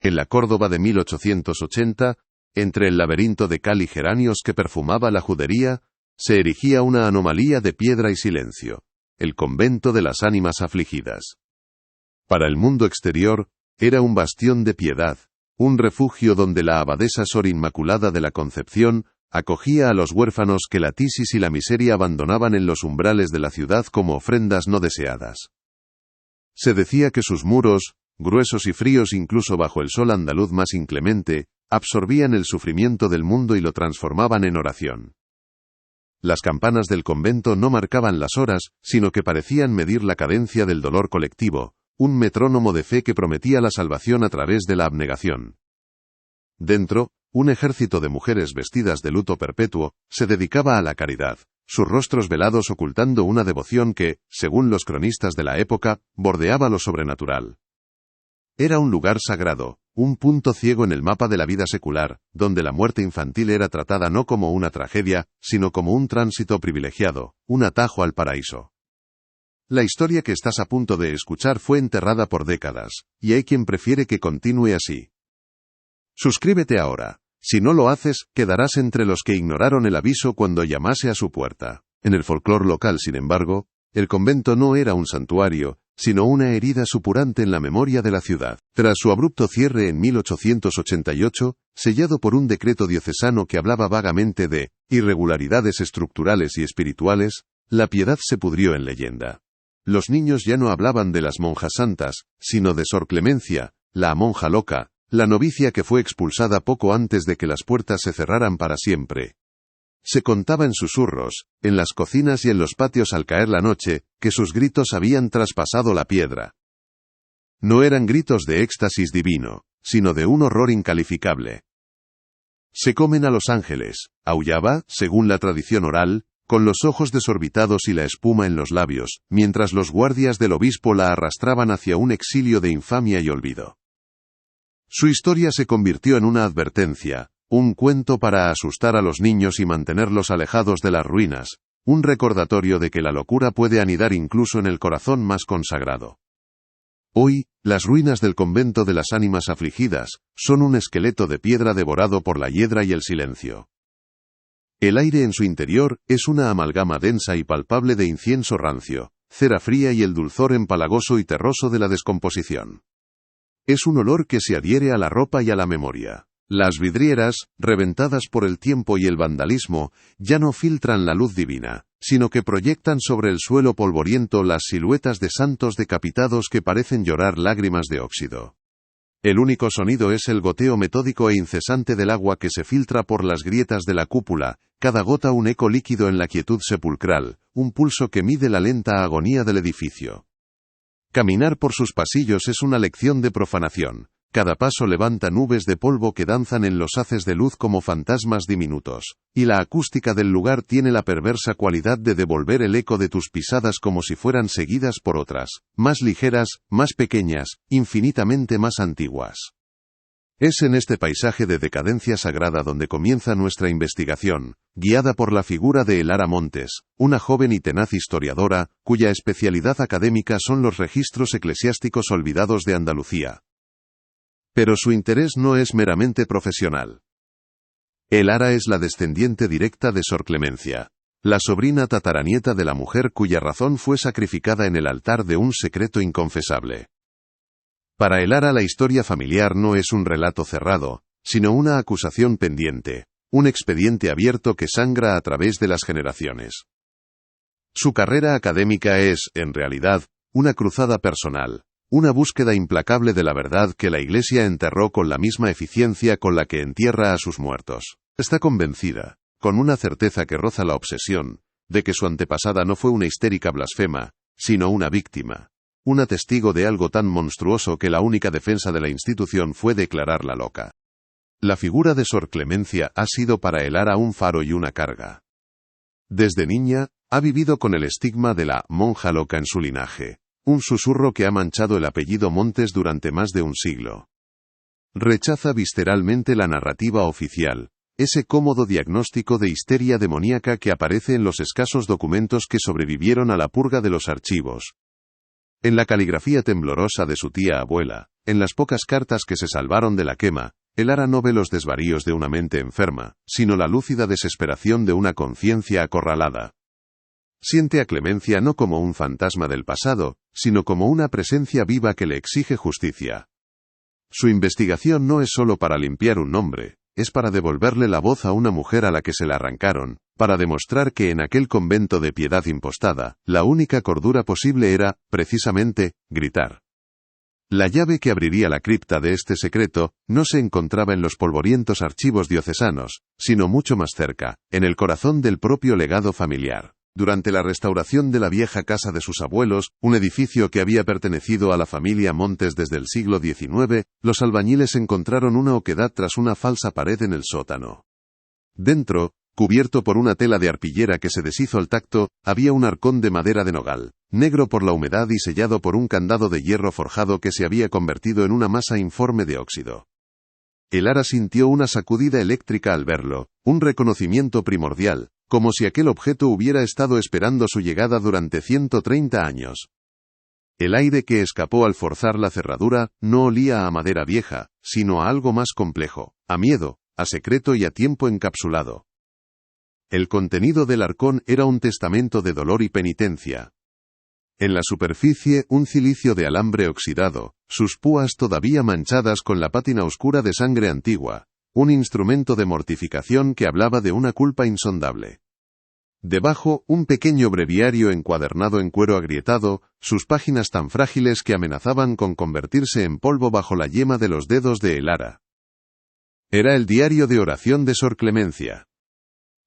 En la Córdoba de 1880, entre el laberinto de cal y geranios que perfumaba la judería, se erigía una anomalía de piedra y silencio, el convento de las ánimas afligidas. Para el mundo exterior, era un bastión de piedad, un refugio donde la abadesa Sor Inmaculada de la Concepción acogía a los huérfanos que la tisis y la miseria abandonaban en los umbrales de la ciudad como ofrendas no deseadas. Se decía que sus muros, gruesos y fríos incluso bajo el sol andaluz más inclemente, absorbían el sufrimiento del mundo y lo transformaban en oración. Las campanas del convento no marcaban las horas, sino que parecían medir la cadencia del dolor colectivo, un metrónomo de fe que prometía la salvación a través de la abnegación. Dentro, un ejército de mujeres vestidas de luto perpetuo se dedicaba a la caridad, sus rostros velados ocultando una devoción que, según los cronistas de la época, bordeaba lo sobrenatural. Era un lugar sagrado, un punto ciego en el mapa de la vida secular, donde la muerte infantil era tratada no como una tragedia, sino como un tránsito privilegiado, un atajo al paraíso. La historia que estás a punto de escuchar fue enterrada por décadas, y hay quien prefiere que continúe así. Suscríbete ahora. Si no lo haces, quedarás entre los que ignoraron el aviso cuando llamase a su puerta. En el folclore local, sin embargo, el convento no era un santuario, sino una herida supurante en la memoria de la ciudad. Tras su abrupto cierre en 1888, sellado por un decreto diocesano que hablaba vagamente de irregularidades estructurales y espirituales, la piedad se pudrió en leyenda. Los niños ya no hablaban de las monjas santas, sino de Sor Clemencia, la monja loca, la novicia que fue expulsada poco antes de que las puertas se cerraran para siempre. Se contaba en susurros, en las cocinas y en los patios al caer la noche, que sus gritos habían traspasado la piedra. No eran gritos de éxtasis divino, sino de un horror incalificable. Se comen a los ángeles, aullaba, según la tradición oral, con los ojos desorbitados y la espuma en los labios, mientras los guardias del obispo la arrastraban hacia un exilio de infamia y olvido. Su historia se convirtió en una advertencia, un cuento para asustar a los niños y mantenerlos alejados de las ruinas, un recordatorio de que la locura puede anidar incluso en el corazón más consagrado. Hoy, las ruinas del convento de las ánimas afligidas son un esqueleto de piedra devorado por la hiedra y el silencio. El aire en su interior es una amalgama densa y palpable de incienso rancio, cera fría y el dulzor empalagoso y terroso de la descomposición. Es un olor que se adhiere a la ropa y a la memoria. Las vidrieras, reventadas por el tiempo y el vandalismo, ya no filtran la luz divina, sino que proyectan sobre el suelo polvoriento las siluetas de santos decapitados que parecen llorar lágrimas de óxido. El único sonido es el goteo metódico e incesante del agua que se filtra por las grietas de la cúpula, cada gota un eco líquido en la quietud sepulcral, un pulso que mide la lenta agonía del edificio. Caminar por sus pasillos es una lección de profanación. Cada paso levanta nubes de polvo que danzan en los haces de luz como fantasmas diminutos, y la acústica del lugar tiene la perversa cualidad de devolver el eco de tus pisadas como si fueran seguidas por otras, más ligeras, más pequeñas, infinitamente más antiguas. Es en este paisaje de decadencia sagrada donde comienza nuestra investigación, guiada por la figura de Elara Montes, una joven y tenaz historiadora, cuya especialidad académica son los registros eclesiásticos olvidados de Andalucía. Pero su interés no es meramente profesional. Elara es la descendiente directa de Sor Clemencia, la sobrina tataranieta de la mujer cuya razón fue sacrificada en el altar de un secreto inconfesable. Para Elara la historia familiar no es un relato cerrado, sino una acusación pendiente, un expediente abierto que sangra a través de las generaciones. Su carrera académica es, en realidad, una cruzada personal, una búsqueda implacable de la verdad que la Iglesia enterró con la misma eficiencia con la que entierra a sus muertos. Está convencida, con una certeza que roza la obsesión, de que su antepasada no fue una histérica blasfema, sino una víctima, una testigo de algo tan monstruoso que la única defensa de la institución fue declararla loca. La figura de Sor Clemencia ha sido para Elara un faro y una carga. Desde niña, ha vivido con el estigma de la monja loca en su linaje, un susurro que ha manchado el apellido Montes durante más de un siglo. Rechaza visceralmente la narrativa oficial, ese cómodo diagnóstico de histeria demoníaca que aparece en los escasos documentos que sobrevivieron a la purga de los archivos. En la caligrafía temblorosa de su tía abuela, en las pocas cartas que se salvaron de la quema, Elara no ve los desvaríos de una mente enferma, sino la lúcida desesperación de una conciencia acorralada. Siente a Clemencia no como un fantasma del pasado, sino como una presencia viva que le exige justicia. Su investigación no es solo para limpiar un nombre, es para devolverle la voz a una mujer a la que se la arrancaron, para demostrar que en aquel convento de piedad impostada, la única cordura posible era, precisamente, gritar. La llave que abriría la cripta de este secreto no se encontraba en los polvorientos archivos diocesanos, sino mucho más cerca, en el corazón del propio legado familiar. Durante la restauración de la vieja casa de sus abuelos, un edificio que había pertenecido a la familia Montes desde el siglo XIX, los albañiles encontraron una oquedad tras una falsa pared en el sótano. Dentro, cubierto por una tela de arpillera que se deshizo al tacto, había un arcón de madera de nogal, negro por la humedad y sellado por un candado de hierro forjado que se había convertido en una masa informe de óxido. Elara sintió una sacudida eléctrica al verlo, un reconocimiento primordial, como si aquel objeto hubiera estado esperando su llegada durante 130 años. El aire que escapó al forzar la cerradura no olía a madera vieja, sino a algo más complejo, a miedo, a secreto y a tiempo encapsulado. El contenido del arcón era un testamento de dolor y penitencia. En la superficie, un cilicio de alambre oxidado, sus púas todavía manchadas con la pátina oscura de sangre antigua, un instrumento de mortificación que hablaba de una culpa insondable. Debajo, un pequeño breviario encuadernado en cuero agrietado, sus páginas tan frágiles que amenazaban con convertirse en polvo bajo la yema de los dedos de Elara. Era el diario de oración de Sor Clemencia.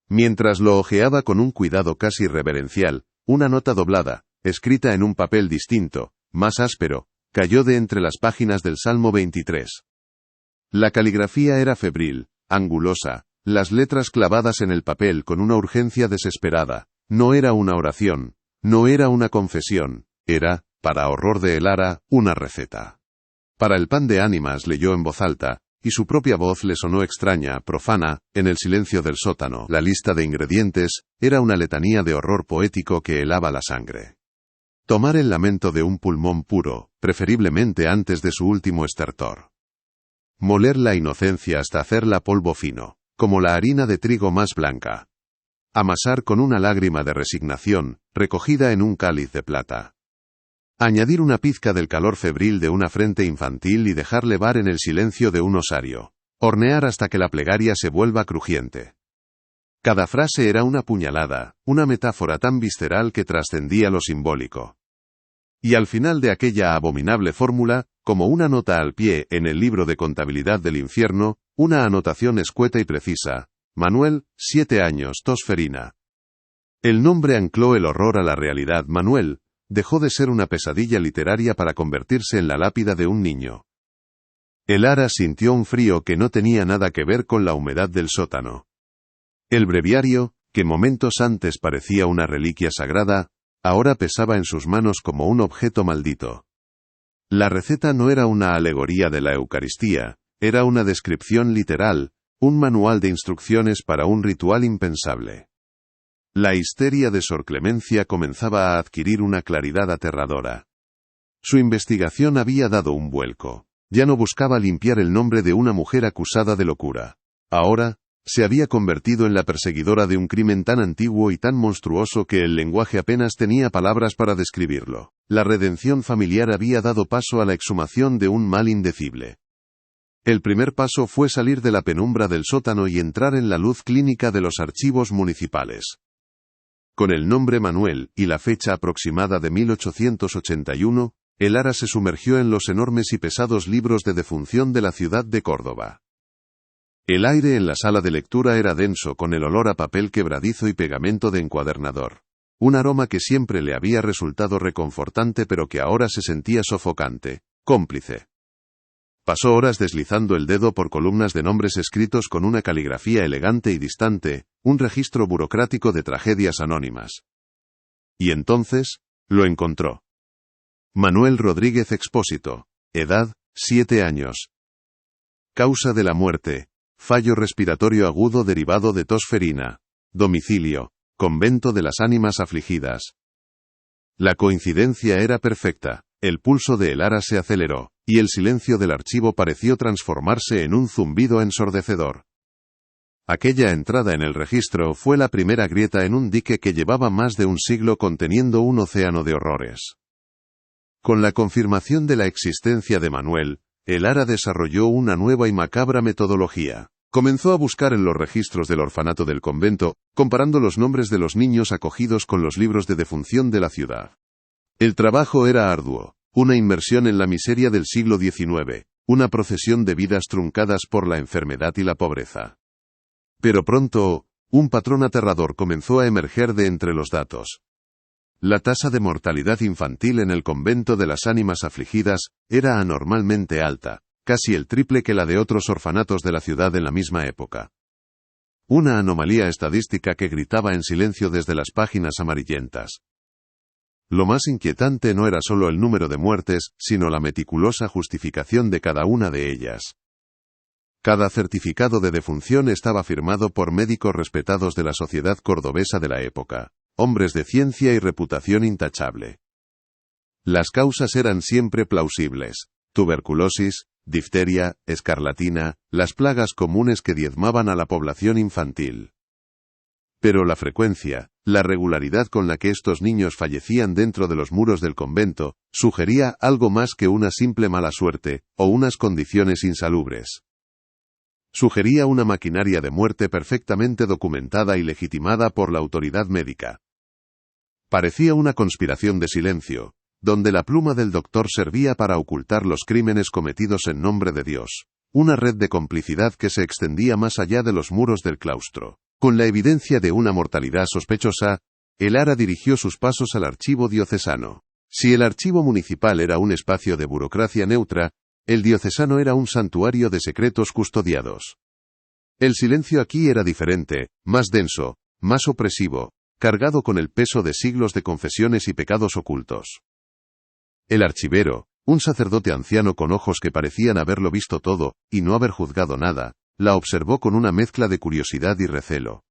Mientras lo hojeaba con un cuidado casi reverencial, una nota doblada, escrita en un papel distinto, más áspero, cayó de entre las páginas del Salmo 23. La caligrafía era febril, angulosa, las letras clavadas en el papel con una urgencia desesperada. No era una oración, no era una confesión, era, para horror de Elara, una receta. Para el pan de ánimas leyó en voz alta, y su propia voz le sonó extraña, profana, en el silencio del sótano. La lista de ingredientes era una letanía de horror poético que helaba la sangre. Tomar el lamento de un pulmón puro, preferiblemente antes de su último estertor. Moler la inocencia hasta hacerla polvo fino, como la harina de trigo más blanca. Amasar con una lágrima de resignación, recogida en un cáliz de plata. Añadir una pizca del calor febril de una frente infantil y dejar levar en el silencio de un osario. Hornear hasta que la plegaria se vuelva crujiente. Cada frase era una puñalada, una metáfora tan visceral que trascendía lo simbólico. Y al final de aquella abominable fórmula, como una nota al pie en el libro de contabilidad del infierno, una anotación escueta y precisa. Manuel, 7 años, tosferina. El nombre ancló el horror a la realidad. Manuel dejó de ser una pesadilla literaria para convertirse en la lápida de un niño. Elara sintió un frío que no tenía nada que ver con la humedad del sótano. El breviario, que momentos antes parecía una reliquia sagrada, ahora pesaba en sus manos como un objeto maldito. La receta no era una alegoría de la Eucaristía, era una descripción literal, un manual de instrucciones para un ritual impensable. La histeria de Sor Clemencia comenzaba a adquirir una claridad aterradora. Su investigación había dado un vuelco. Ya no buscaba limpiar el nombre de una mujer acusada de locura. Ahora, se había convertido en la perseguidora de un crimen tan antiguo y tan monstruoso que el lenguaje apenas tenía palabras para describirlo. La redención familiar había dado paso a la exhumación de un mal indecible. El primer paso fue salir de la penumbra del sótano y entrar en la luz clínica de los archivos municipales. Con el nombre Manuel y la fecha aproximada de 1881, Elara se sumergió en los enormes y pesados libros de defunción de la ciudad de Córdoba. El aire en la sala de lectura era denso con el olor a papel quebradizo y pegamento de encuadernador. Un aroma que siempre le había resultado reconfortante pero que ahora se sentía sofocante, cómplice. Pasó horas deslizando el dedo por columnas de nombres escritos con una caligrafía elegante y distante, un registro burocrático de tragedias anónimas. Y entonces, lo encontró. Manuel Rodríguez Expósito. Edad, 7 años. Causa de la muerte. Fallo respiratorio agudo derivado de tosferina. Domicilio. Convento de las Ánimas Afligidas. La coincidencia era perfecta. el pulso de Elara se aceleró, y el silencio del archivo pareció transformarse en un zumbido ensordecedor. Aquella entrada en el registro fue la primera grieta en un dique que llevaba más de un siglo conteniendo un océano de horrores. Con la confirmación de la existencia de Manuel, Elara desarrolló una nueva y macabra metodología. Comenzó a buscar en los registros del orfanato del convento, comparando los nombres de los niños acogidos con los libros de defunción de la ciudad. El trabajo era arduo, una inmersión en la miseria del siglo XIX, una procesión de vidas truncadas por la enfermedad y la pobreza. Pero pronto, un patrón aterrador comenzó a emerger de entre los datos. La tasa de mortalidad infantil en el convento de las ánimas afligidas era anormalmente alta, casi el triple que la de otros orfanatos de la ciudad en la misma época. Una anomalía estadística que gritaba en silencio desde las páginas amarillentas. Lo más inquietante no era solo el número de muertes, sino la meticulosa justificación de cada una de ellas. Cada certificado de defunción estaba firmado por médicos respetados de la sociedad cordobesa de la época, hombres de ciencia y reputación intachable. Las causas eran siempre plausibles: tuberculosis, difteria, escarlatina, las plagas comunes que diezmaban a la población infantil. Pero la frecuencia, la regularidad con la que estos niños fallecían dentro de los muros del convento, sugería algo más que una simple mala suerte, o unas condiciones insalubres. Sugería una maquinaria de muerte perfectamente documentada y legitimada por la autoridad médica. Parecía una conspiración de silencio, donde la pluma del doctor servía para ocultar los crímenes cometidos en nombre de Dios, una red de complicidad que se extendía más allá de los muros del claustro. Con la evidencia de una mortalidad sospechosa, Elara dirigió sus pasos al archivo diocesano. Si el archivo municipal era un espacio de burocracia neutra, el diocesano era un santuario de secretos custodiados. El silencio aquí era diferente, más denso, más opresivo, cargado con el peso de siglos de confesiones y pecados ocultos. El archivero, un sacerdote anciano con ojos que parecían haberlo visto todo, y no haber juzgado nada, la observó con una mezcla de curiosidad y recelo.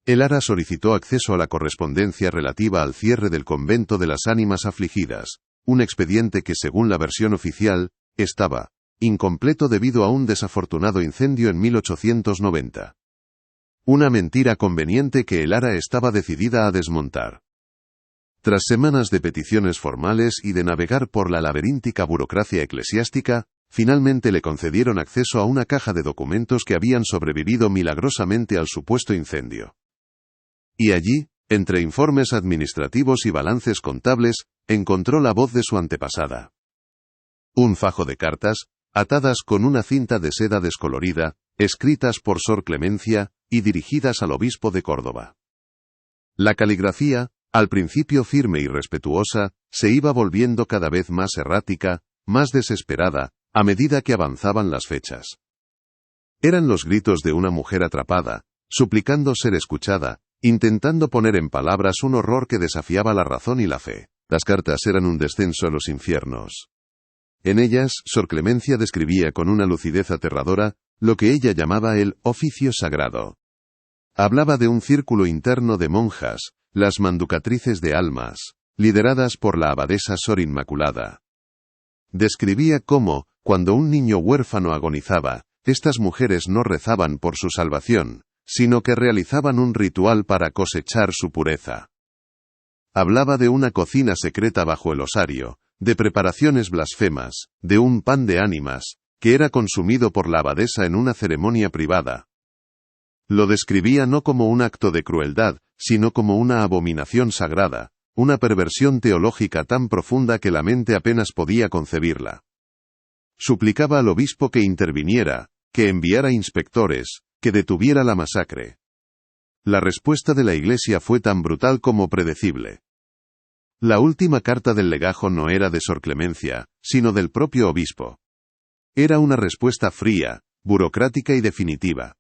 Elara solicitó acceso a la correspondencia relativa al cierre del convento de las ánimas afligidas, un expediente que, según la versión oficial, estaba incompleto debido a un desafortunado incendio en 1890. Una mentira conveniente que Elara estaba decidida a desmontar. Tras semanas de peticiones formales y de navegar por la laberíntica burocracia eclesiástica, finalmente le concedieron acceso a una caja de documentos que habían sobrevivido milagrosamente al supuesto incendio. Y allí, entre informes administrativos y balances contables, encontró la voz de su antepasada. Un fajo de cartas, atadas con una cinta de seda descolorida, escritas por Sor Clemencia, y dirigidas al obispo de Córdoba. La caligrafía, al principio firme y respetuosa, se iba volviendo cada vez más errática, más desesperada, a medida que avanzaban las fechas. Eran los gritos de una mujer atrapada, suplicando ser escuchada, intentando poner en palabras un horror que desafiaba la razón y la fe. Las cartas eran un descenso a los infiernos. En ellas, Sor Clemencia describía con una lucidez aterradora lo que ella llamaba el oficio sagrado. Hablaba de un círculo interno de monjas, las manducatrices de almas, lideradas por la abadesa Sor Inmaculada. Describía cómo, cuando un niño huérfano agonizaba, estas mujeres no rezaban por su salvación, sino que realizaban un ritual para cosechar su pureza. Hablaba de una cocina secreta bajo el osario, de preparaciones blasfemas, de un pan de ánimas, que era consumido por la abadesa en una ceremonia privada. Lo describía no como un acto de crueldad, sino como una abominación sagrada, una perversión teológica tan profunda que la mente apenas podía concebirla. Suplicaba al obispo que interviniera, que enviara inspectores, que detuviera la masacre. La respuesta de la Iglesia fue tan brutal como predecible. La última carta del legajo no era de Sor Clemencia, sino del propio obispo. Era una respuesta fría, burocrática y definitiva.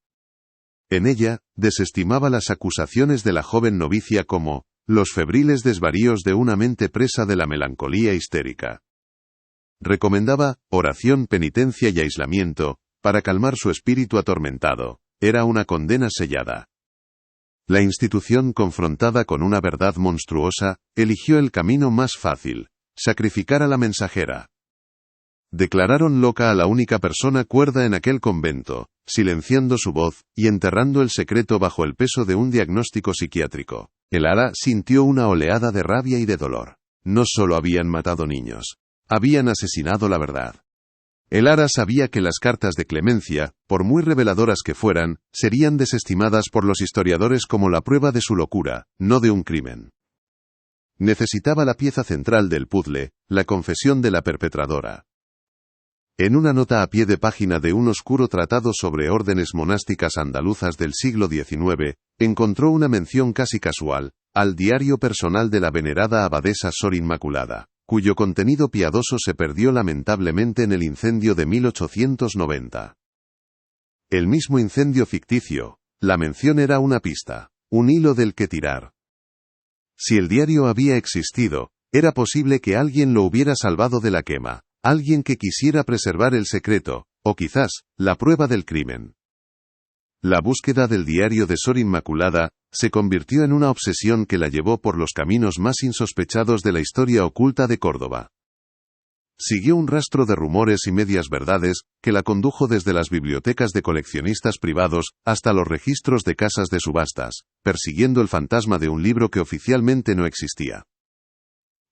En ella, desestimaba las acusaciones de la joven novicia como los febriles desvaríos de una mente presa de la melancolía histérica. Recomendaba oración, penitencia y aislamiento, para calmar su espíritu atormentado. Era una condena sellada. La institución, confrontada con una verdad monstruosa, eligió el camino más fácil: sacrificar a la mensajera. Declararon loca a la única persona cuerda en aquel convento, silenciando su voz, y enterrando el secreto bajo el peso de un diagnóstico psiquiátrico. El Ara sintió una oleada de rabia y de dolor. No solo habían matado niños, habían asesinado la verdad. El Ara sabía que las cartas de clemencia, por muy reveladoras que fueran, serían desestimadas por los historiadores como la prueba de su locura, no de un crimen. Necesitaba la pieza central del puzzle, la confesión de la perpetradora. En una nota a pie de página de un oscuro tratado sobre órdenes monásticas andaluzas del siglo XIX, encontró una mención casi casual, al diario personal de la venerada abadesa Sor Inmaculada, cuyo contenido piadoso se perdió lamentablemente en el incendio de 1890. El mismo incendio ficticio, la mención era una pista, un hilo del que tirar. Si el diario había existido, era posible que alguien lo hubiera salvado de la quema. Alguien que quisiera preservar el secreto, o quizás, la prueba del crimen. La búsqueda del diario de Sor Inmaculada se convirtió en una obsesión que la llevó por los caminos más insospechados de la historia oculta de Córdoba. Siguió un rastro de rumores y medias verdades, que la condujo desde las bibliotecas de coleccionistas privados hasta los registros de casas de subastas, persiguiendo el fantasma de un libro que oficialmente no existía.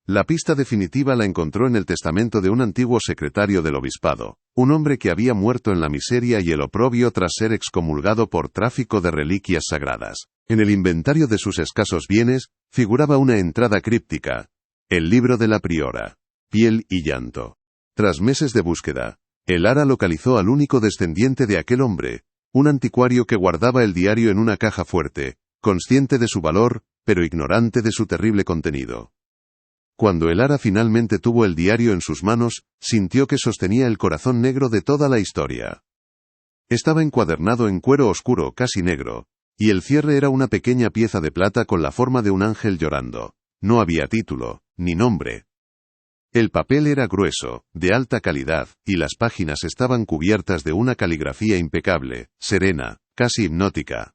La pista definitiva la encontró en el testamento de un antiguo secretario del obispado, un hombre que había muerto en la miseria y el oprobio tras ser excomulgado por tráfico de reliquias sagradas. En el inventario de sus escasos bienes, figuraba una entrada críptica: el libro de la priora, piel y llanto. Tras meses de búsqueda, el Ara localizó al único descendiente de aquel hombre, un anticuario que guardaba el diario en una caja fuerte, consciente de su valor, pero ignorante de su terrible contenido. Cuando el Ara finalmente tuvo el diario en sus manos, sintió que sostenía el corazón negro de toda la historia. Estaba encuadernado en cuero oscuro casi negro, y el cierre era una pequeña pieza de plata con la forma de un ángel llorando. No había título, ni nombre. El papel era grueso, de alta calidad, y las páginas estaban cubiertas de una caligrafía impecable, serena, casi hipnótica.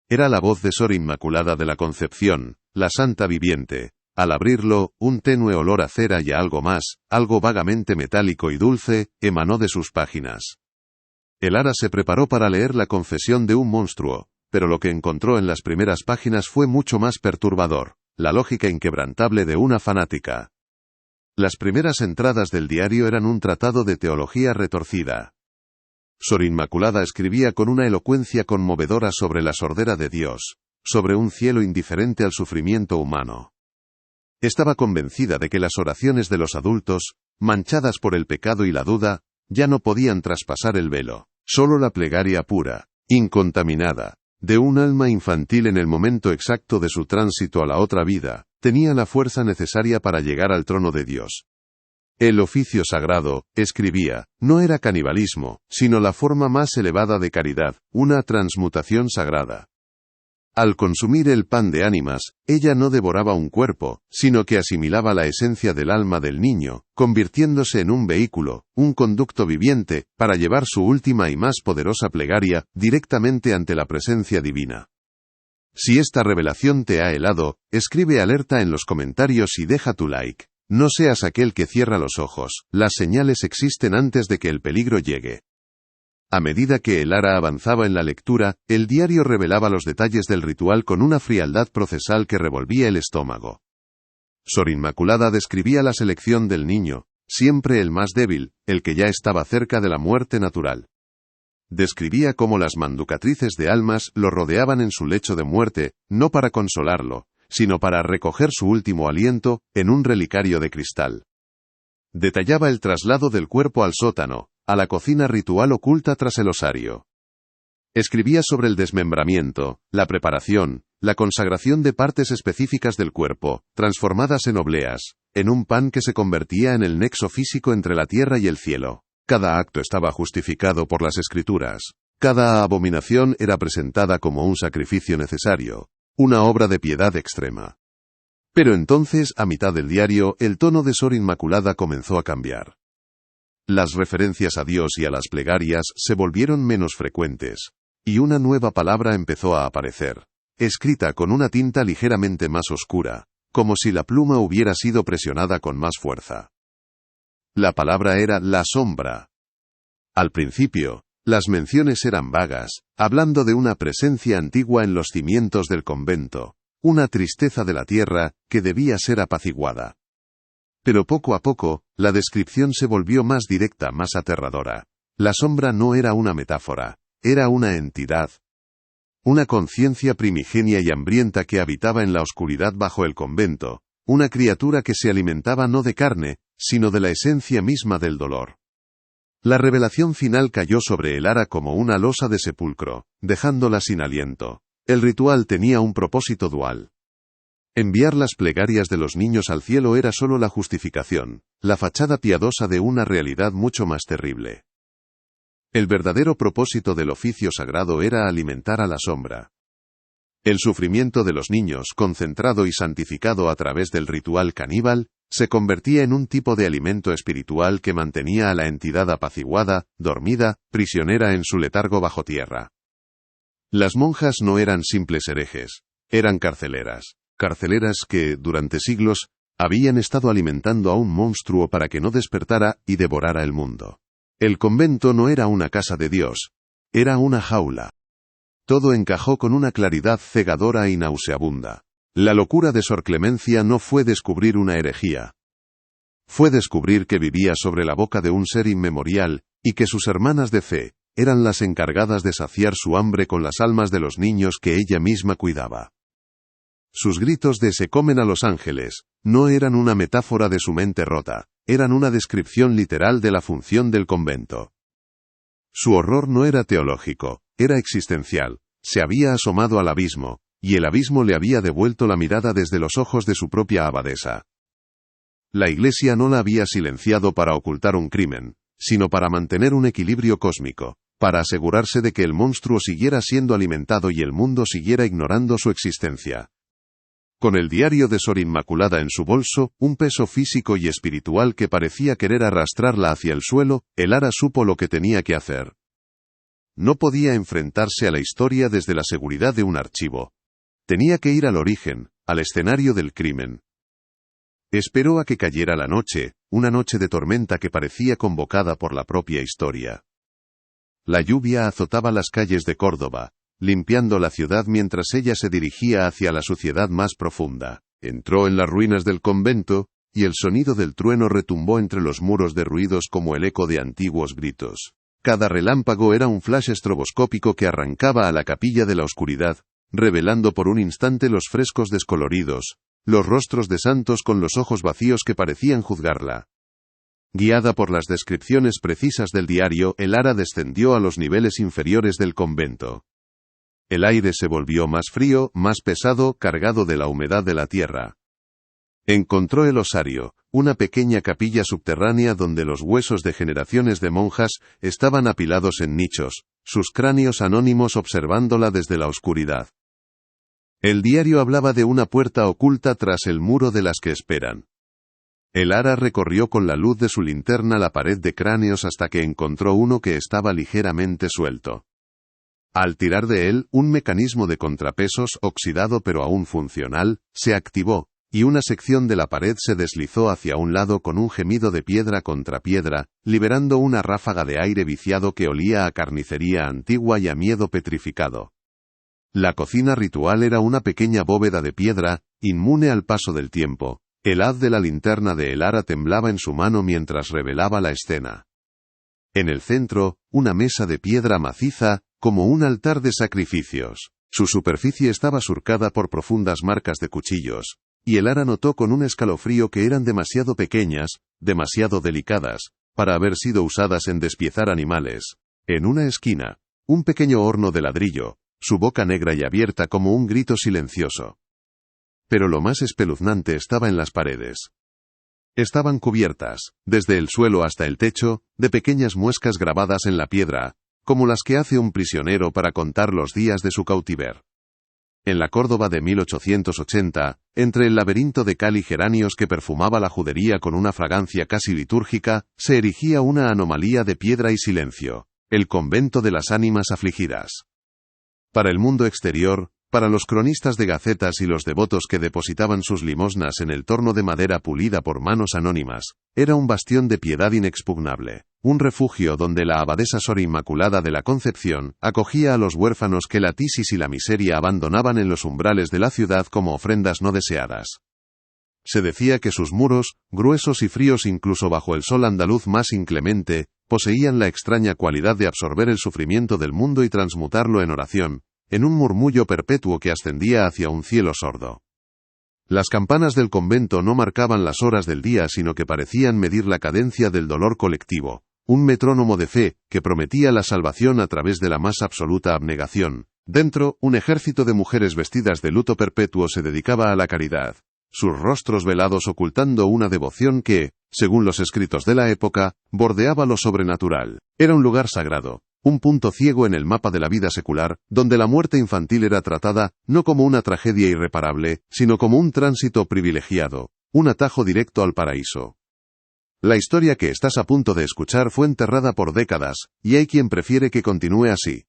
Era la voz de Sor Inmaculada de la Concepción, la Santa Viviente. Al abrirlo, un tenue olor a cera y a algo más, algo vagamente metálico y dulce, emanó de sus páginas. El Ara se preparó para leer la confesión de un monstruo, pero lo que encontró en las primeras páginas fue mucho más perturbador: la lógica inquebrantable de una fanática. Las primeras entradas del diario eran un tratado de teología retorcida. Sor Inmaculada escribía con una elocuencia conmovedora sobre la sordera de Dios, sobre un cielo indiferente al sufrimiento humano. Estaba convencida de que las oraciones de los adultos, manchadas por el pecado y la duda, ya no podían traspasar el velo. Solo la plegaria pura, incontaminada, de un alma infantil en el momento exacto de su tránsito a la otra vida, tenía la fuerza necesaria para llegar al trono de Dios. El oficio sagrado, escribía, no era canibalismo, sino la forma más elevada de caridad, una transmutación sagrada. Al consumir el pan de ánimas, ella no devoraba un cuerpo, sino que asimilaba la esencia del alma del niño, convirtiéndose en un vehículo, un conducto viviente, para llevar su última y más poderosa plegaria, directamente ante la presencia divina. Si esta revelación te ha helado, escribe alerta en los comentarios y deja tu like. No seas aquel que cierra los ojos, las señales existen antes de que el peligro llegue. A medida que el Ara avanzaba en la lectura, el diario revelaba los detalles del ritual con una frialdad procesal que revolvía el estómago. Sor Inmaculada describía la selección del niño, siempre el más débil, el que ya estaba cerca de la muerte natural. Describía cómo las manducatrices de almas lo rodeaban en su lecho de muerte, no para consolarlo, sino para recoger su último aliento, en un relicario de cristal. Detallaba el traslado del cuerpo al sótano, a la cocina ritual oculta tras el osario. Escribía sobre el desmembramiento, la preparación, la consagración de partes específicas del cuerpo, transformadas en obleas, en un pan que se convertía en el nexo físico entre la tierra y el cielo. Cada acto estaba justificado por las Escrituras. Cada abominación era presentada como un sacrificio necesario, una obra de piedad extrema. Pero entonces, a mitad del diario, el tono de Sor Inmaculada comenzó a cambiar. Las referencias a Dios y a las plegarias se volvieron menos frecuentes, y una nueva palabra empezó a aparecer, escrita con una tinta ligeramente más oscura, como si la pluma hubiera sido presionada con más fuerza. La palabra era la sombra. Al principio, las menciones eran vagas, hablando de una presencia antigua en los cimientos del convento, una tristeza de la tierra que debía ser apaciguada. Pero poco a poco, la descripción se volvió más directa, más aterradora. La sombra no era una metáfora, era una entidad. Una conciencia primigenia y hambrienta que habitaba en la oscuridad bajo el convento, una criatura que se alimentaba no de carne, sino de la esencia misma del dolor. La revelación final cayó sobre Elara como una losa de sepulcro, dejándola sin aliento. El ritual tenía un propósito dual. Enviar las plegarias de los niños al cielo era solo la justificación, la fachada piadosa de una realidad mucho más terrible. El verdadero propósito del oficio sagrado era alimentar a la sombra. El sufrimiento de los niños, concentrado y santificado a través del ritual caníbal, se convertía en un tipo de alimento espiritual que mantenía a la entidad apaciguada, dormida, prisionera en su letargo bajo tierra. Las monjas no eran simples herejes, eran carceleras que, durante siglos, habían estado alimentando a un monstruo para que no despertara y devorara el mundo. El convento no era una casa de Dios, era una jaula. Todo encajó con una claridad cegadora y nauseabunda. La locura de Sor Clemencia no fue descubrir una herejía. Fue descubrir que vivía sobre la boca de un ser inmemorial, y que sus hermanas de fe eran las encargadas de saciar su hambre con las almas de los niños que ella misma cuidaba. Sus gritos de "se comen a los ángeles" no eran una metáfora de su mente rota, eran una descripción literal de la función del convento. Su horror no era teológico, era existencial, se había asomado al abismo, y el abismo le había devuelto la mirada desde los ojos de su propia abadesa. La Iglesia no la había silenciado para ocultar un crimen, sino para mantener un equilibrio cósmico, para asegurarse de que el monstruo siguiera siendo alimentado y el mundo siguiera ignorando su existencia. Con el diario de Sor Inmaculada en su bolso, un peso físico y espiritual que parecía querer arrastrarla hacia el suelo, Elara supo lo que tenía que hacer. No podía enfrentarse a la historia desde la seguridad de un archivo. Tenía que ir al origen, al escenario del crimen. Esperó a que cayera la noche, una noche de tormenta que parecía convocada por la propia historia. La lluvia azotaba las calles de Córdoba, limpiando la ciudad mientras ella se dirigía hacia la suciedad más profunda. Entró en las ruinas del convento, y el sonido del trueno retumbó entre los muros derruidos como el eco de antiguos gritos. Cada relámpago era un flash estroboscópico que arrancaba a la capilla de la oscuridad, revelando por un instante los frescos descoloridos, los rostros de santos con los ojos vacíos que parecían juzgarla. Guiada por las descripciones precisas del diario, Elara descendió a los niveles inferiores del convento. El aire se volvió más frío, más pesado, cargado de la humedad de la tierra. Encontró el osario, una pequeña capilla subterránea donde los huesos de generaciones de monjas estaban apilados en nichos, sus cráneos anónimos observándola desde la oscuridad. El diario hablaba de una puerta oculta tras el muro de las que esperan. Elara recorrió con la luz de su linterna la pared de cráneos hasta que encontró uno que estaba ligeramente suelto. Al tirar de él, un mecanismo de contrapesos, oxidado pero aún funcional, se activó, y una sección de la pared se deslizó hacia un lado con un gemido de piedra contra piedra, liberando una ráfaga de aire viciado que olía a carnicería antigua y a miedo petrificado. La cocina ritual era una pequeña bóveda de piedra, inmune al paso del tiempo. El haz de la linterna de Elara temblaba en su mano mientras revelaba la escena. En el centro, una mesa de piedra maciza, como un altar de sacrificios. Su superficie estaba surcada por profundas marcas de cuchillos, y Elara notó con un escalofrío que eran demasiado pequeñas, demasiado delicadas, para haber sido usadas en despiezar animales. En una esquina, un pequeño horno de ladrillo, su boca negra y abierta como un grito silencioso. Pero lo más espeluznante estaba en las paredes. Estaban cubiertas, desde el suelo hasta el techo, de pequeñas muescas grabadas en la piedra, como las que hace un prisionero para contar los días de su cautiver. En la Córdoba de 1880, entre el laberinto de cal y geranios que perfumaba la judería con una fragancia casi litúrgica, se erigía una anomalía de piedra y silencio, el convento de las ánimas afligidas. Para el mundo exterior, Para los cronistas de gacetas y los devotos que depositaban sus limosnas en el torno de madera pulida por manos anónimas, era un bastión de piedad inexpugnable, un refugio donde la abadesa Sor Inmaculada de la Concepción acogía a los huérfanos que la tisis y la miseria abandonaban en los umbrales de la ciudad como ofrendas no deseadas. Se decía que sus muros, gruesos y fríos incluso bajo el sol andaluz más inclemente, poseían la extraña cualidad de absorber el sufrimiento del mundo y transmutarlo en oración, en un murmullo perpetuo que ascendía hacia un cielo sordo. Las campanas del convento no marcaban las horas del día, sino que parecían medir la cadencia del dolor colectivo, un metrónomo de fe, que prometía la salvación a través de la más absoluta abnegación. Dentro, un ejército de mujeres vestidas de luto perpetuo se dedicaba a la caridad, sus rostros velados ocultando una devoción que, según los escritos de la época, bordeaba lo sobrenatural. Era un lugar sagrado, un punto ciego en el mapa de la vida secular, donde la muerte infantil era tratada, no como una tragedia irreparable, sino como un tránsito privilegiado, un atajo directo al paraíso. La historia que estás a punto de escuchar fue enterrada por décadas, y hay quien prefiere que continúe así.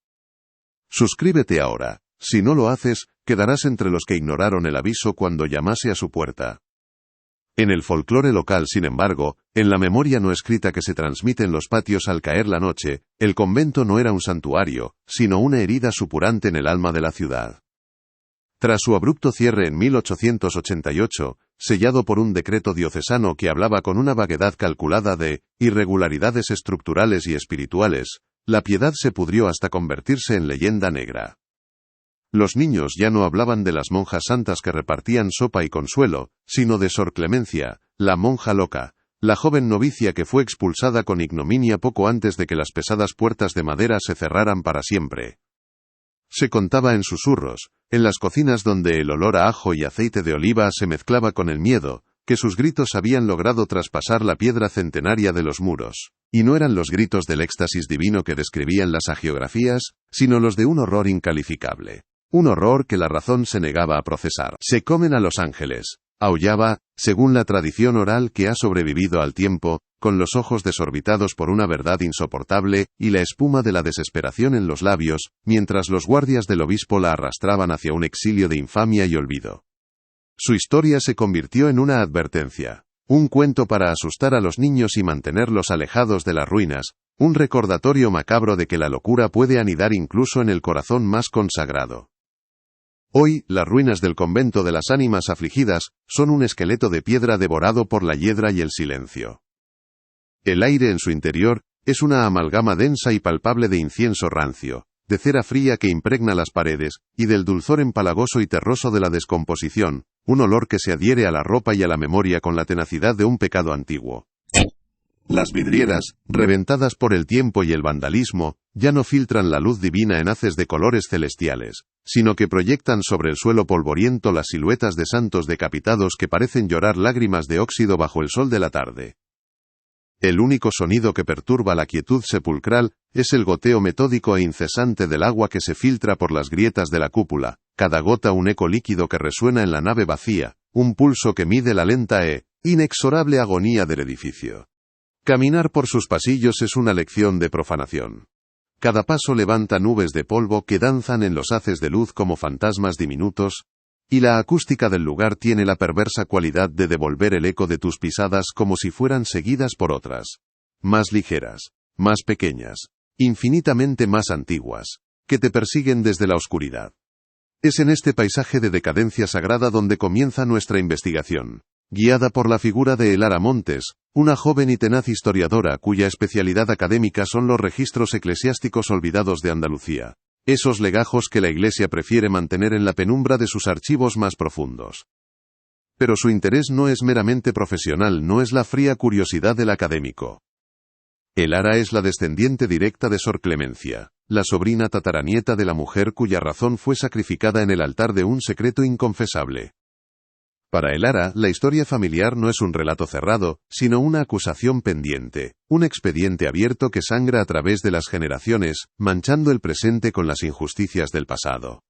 Suscríbete ahora. Si no lo haces, quedarás entre los que ignoraron el aviso cuando llamase a su puerta. En el folclore local, sin embargo, en la memoria no escrita que se transmite en los patios al caer la noche, el convento no era un santuario, sino una herida supurante en el alma de la ciudad. Tras su abrupto cierre en 1888, sellado por un decreto diocesano que hablaba con una vaguedad calculada de irregularidades estructurales y espirituales, la piedad se pudrió hasta convertirse en leyenda negra. Los niños ya no hablaban de las monjas santas que repartían sopa y consuelo, sino de Sor Clemencia, la monja loca, la joven novicia que fue expulsada con ignominia poco antes de que las pesadas puertas de madera se cerraran para siempre. Se contaba en susurros, en las cocinas donde el olor a ajo y aceite de oliva se mezclaba con el miedo, que sus gritos habían logrado traspasar la piedra centenaria de los muros. Y no eran los gritos del éxtasis divino que describían las hagiografías, sino los de un horror incalificable. Un horror que la razón se negaba a procesar. Se comen a los ángeles, aullaba, según la tradición oral que ha sobrevivido al tiempo, con los ojos desorbitados por una verdad insoportable, y la espuma de la desesperación en los labios, mientras los guardias del obispo la arrastraban hacia un exilio de infamia y olvido. Su historia se convirtió en una advertencia, un cuento para asustar a los niños y mantenerlos alejados de las ruinas, un recordatorio macabro de que la locura puede anidar incluso en el corazón más consagrado. Hoy, las ruinas del convento de las ánimas afligidas son un esqueleto de piedra devorado por la hiedra y el silencio. El aire en su interior es una amalgama densa y palpable de incienso rancio, de cera fría que impregna las paredes, y del dulzor empalagoso y terroso de la descomposición, un olor que se adhiere a la ropa y a la memoria con la tenacidad de un pecado antiguo. Las vidrieras, reventadas por el tiempo y el vandalismo, ya no filtran la luz divina en haces de colores celestiales, sino que proyectan sobre el suelo polvoriento las siluetas de santos decapitados que parecen llorar lágrimas de óxido bajo el sol de la tarde. El único sonido que perturba la quietud sepulcral es el goteo metódico e incesante del agua que se filtra por las grietas de la cúpula, cada gota un eco líquido que resuena en la nave vacía, un pulso que mide la lenta e inexorable agonía del edificio. Caminar por sus pasillos es una lección de profanación. Cada paso levanta nubes de polvo que danzan en los haces de luz como fantasmas diminutos, y la acústica del lugar tiene la perversa cualidad de devolver el eco de tus pisadas como si fueran seguidas por otras, más ligeras, más pequeñas, infinitamente más antiguas, que te persiguen desde la oscuridad. Es en este paisaje de decadencia sagrada donde comienza nuestra investigación, guiada por la figura de Elara Montes, una joven y tenaz historiadora cuya especialidad académica son los registros eclesiásticos olvidados de Andalucía, esos legajos que la Iglesia prefiere mantener en la penumbra de sus archivos más profundos. Pero su interés no es meramente profesional, no es la fría curiosidad del académico. Elara es la descendiente directa de Sor Clemencia, la sobrina tataranieta de la mujer cuya razón fue sacrificada en el altar de un secreto inconfesable. Para Elara, la historia familiar no es un relato cerrado, sino una acusación pendiente, un expediente abierto que sangra a través de las generaciones, manchando el presente con las injusticias del pasado.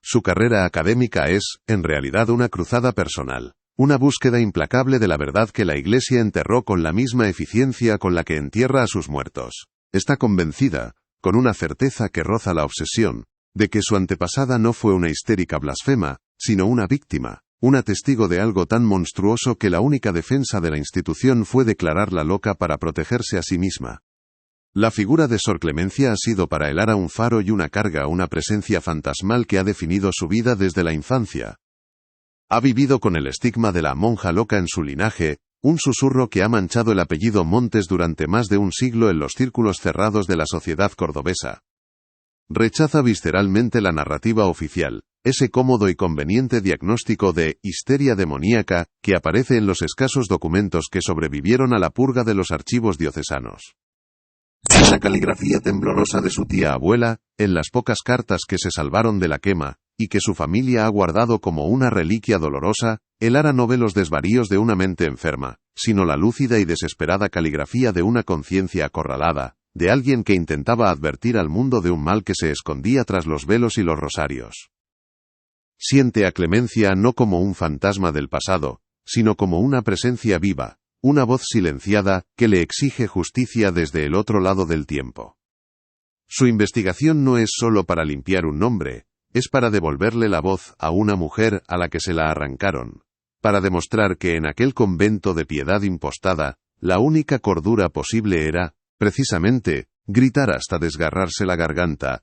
Su carrera académica es, en realidad, una cruzada personal, una búsqueda implacable de la verdad que la Iglesia enterró con la misma eficiencia con la que entierra a sus muertos. Está convencida, con una certeza que roza la obsesión, de que su antepasada no fue una histérica blasfema, sino una víctima, una testigo de algo tan monstruoso que la única defensa de la institución fue declararla loca para protegerse a sí misma. La figura de Sor Clemencia ha sido para Elara un faro y una carga, una presencia fantasmal que ha definido su vida desde la infancia. Ha vivido con el estigma de la monja loca en su linaje, un susurro que ha manchado el apellido Montes durante más de un siglo en los círculos cerrados de la sociedad cordobesa. Rechaza visceralmente la narrativa oficial, ese cómodo y conveniente diagnóstico de histeria demoníaca que aparece en los escasos documentos que sobrevivieron a la purga de los archivos diocesanos. En la caligrafía temblorosa de su tía abuela, en las pocas cartas que se salvaron de la quema, y que su familia ha guardado como una reliquia dolorosa, Elara no ve los desvaríos de una mente enferma, sino la lúcida y desesperada caligrafía de una conciencia acorralada, de alguien que intentaba advertir al mundo de un mal que se escondía tras los velos y los rosarios. Siente a Clemencia no como un fantasma del pasado, sino como una presencia viva, una voz silenciada, que le exige justicia desde el otro lado del tiempo. Su investigación no es solo para limpiar un nombre, es para devolverle la voz a una mujer a la que se la arrancaron, para demostrar que en aquel convento de piedad impostada, la única cordura posible era, precisamente, gritar hasta desgarrarse la garganta.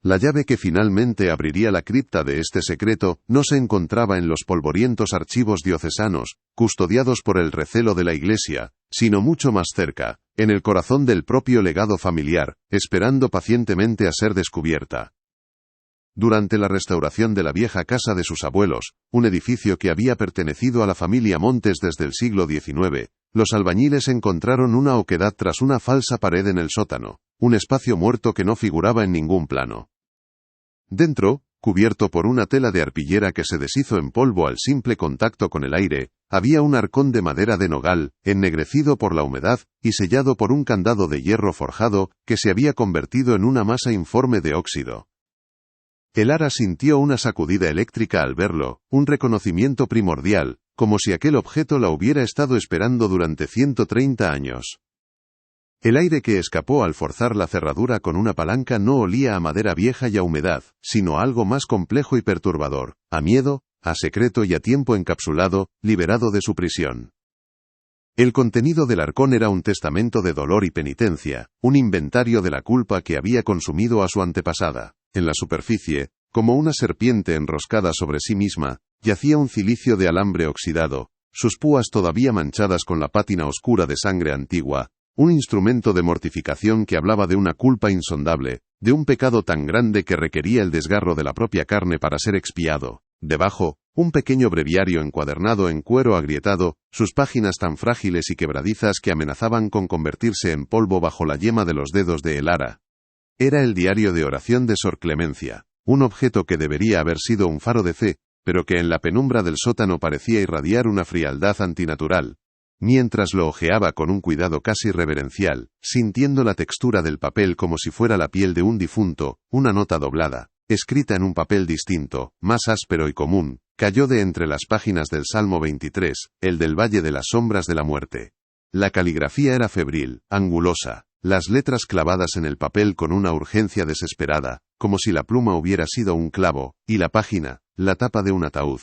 La llave que finalmente abriría la cripta de este secreto no se encontraba en los polvorientos archivos diocesanos, custodiados por el recelo de la Iglesia, sino mucho más cerca, en el corazón del propio legado familiar, esperando pacientemente a ser descubierta. Durante la restauración de la vieja casa de sus abuelos, un edificio que había pertenecido a la familia Montes desde el siglo XIX, los albañiles encontraron una oquedad tras una falsa pared en el sótano, un espacio muerto que no figuraba en ningún plano. Dentro, cubierto por una tela de arpillera que se deshizo en polvo al simple contacto con el aire, había un arcón de madera de nogal, ennegrecido por la humedad, y sellado por un candado de hierro forjado, que se había convertido en una masa informe de óxido. Elara sintió una sacudida eléctrica al verlo, un reconocimiento primordial, como si aquel objeto la hubiera estado esperando durante 130 años. El aire que escapó al forzar la cerradura con una palanca no olía a madera vieja y a humedad, sino a algo más complejo y perturbador, a miedo, a secreto y a tiempo encapsulado, liberado de su prisión. El contenido del arcón era un testamento de dolor y penitencia, un inventario de la culpa que había consumido a su antepasada. En la superficie, como una serpiente enroscada sobre sí misma, yacía un cilicio de alambre oxidado, sus púas todavía manchadas con la pátina oscura de sangre antigua, un instrumento de mortificación que hablaba de una culpa insondable, de un pecado tan grande que requería el desgarro de la propia carne para ser expiado. Debajo, un pequeño breviario encuadernado en cuero agrietado, sus páginas tan frágiles y quebradizas que amenazaban con convertirse en polvo bajo la yema de los dedos de Elara. Era el diario de oración de Sor Clemencia, un objeto que debería haber sido un faro de fe, pero que en la penumbra del sótano parecía irradiar una frialdad antinatural. Mientras lo hojeaba con un cuidado casi reverencial, sintiendo la textura del papel como si fuera la piel de un difunto, una nota doblada, escrita en un papel distinto, más áspero y común, cayó de entre las páginas del Salmo 23, el del Valle de las Sombras de la Muerte. La caligrafía era febril, angulosa, las letras clavadas en el papel con una urgencia desesperada, como si la pluma hubiera sido un clavo, y la página, la tapa de un ataúd.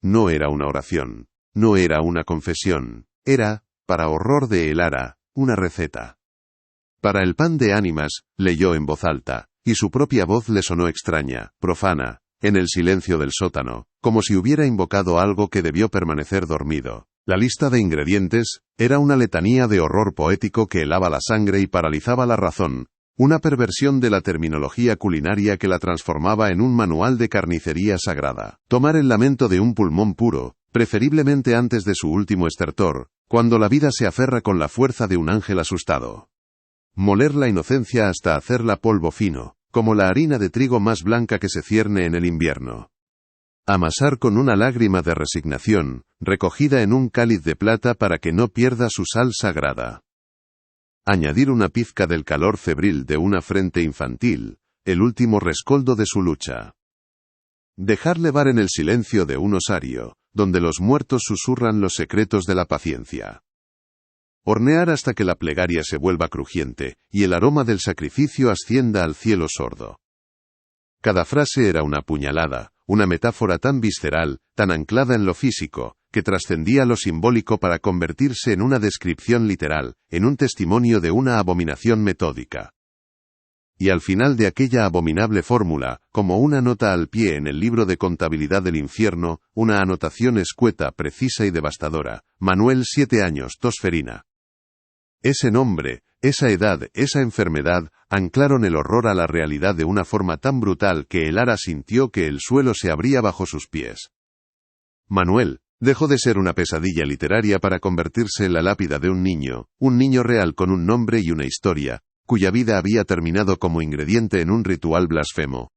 No era una oración, no era una confesión, era, para horror de Elara, una receta. Para el pan de ánimas, leyó en voz alta, y su propia voz le sonó extraña, profana, en el silencio del sótano, como si hubiera invocado algo que debió permanecer dormido. La lista de ingredientes era una letanía de horror poético que helaba la sangre y paralizaba la razón, una perversión de la terminología culinaria que la transformaba en un manual de carnicería sagrada. Tomar el lamento de un pulmón puro, preferiblemente antes de su último estertor, cuando la vida se aferra con la fuerza de un ángel asustado. Moler la inocencia hasta hacerla polvo fino, como la harina de trigo más blanca que se cierne en el invierno. Amasar con una lágrima de resignación, recogida en un cáliz de plata para que no pierda su sal sagrada. Añadir una pizca del calor febril de una frente infantil, el último rescoldo de su lucha. Dejar levar en el silencio de un osario, donde los muertos susurran los secretos de la paciencia. Hornear hasta que la plegaria se vuelva crujiente, y el aroma del sacrificio ascienda al cielo sordo. Cada frase era una puñalada, una metáfora tan visceral, tan anclada en lo físico, que trascendía lo simbólico para convertirse en una descripción literal, en un testimonio de una abominación metódica. Y al final de aquella abominable fórmula, como una nota al pie en el libro de contabilidad del infierno, una anotación escueta, precisa y devastadora: Manuel 7 años, tosferina. Ese nombre, esa edad, esa enfermedad, anclaron el horror a la realidad de una forma tan brutal que Elara sintió que el suelo se abría bajo sus pies. Manuel dejó de ser una pesadilla literaria para convertirse en la lápida de un niño real con un nombre y una historia, cuya vida había terminado como ingrediente en un ritual blasfemo.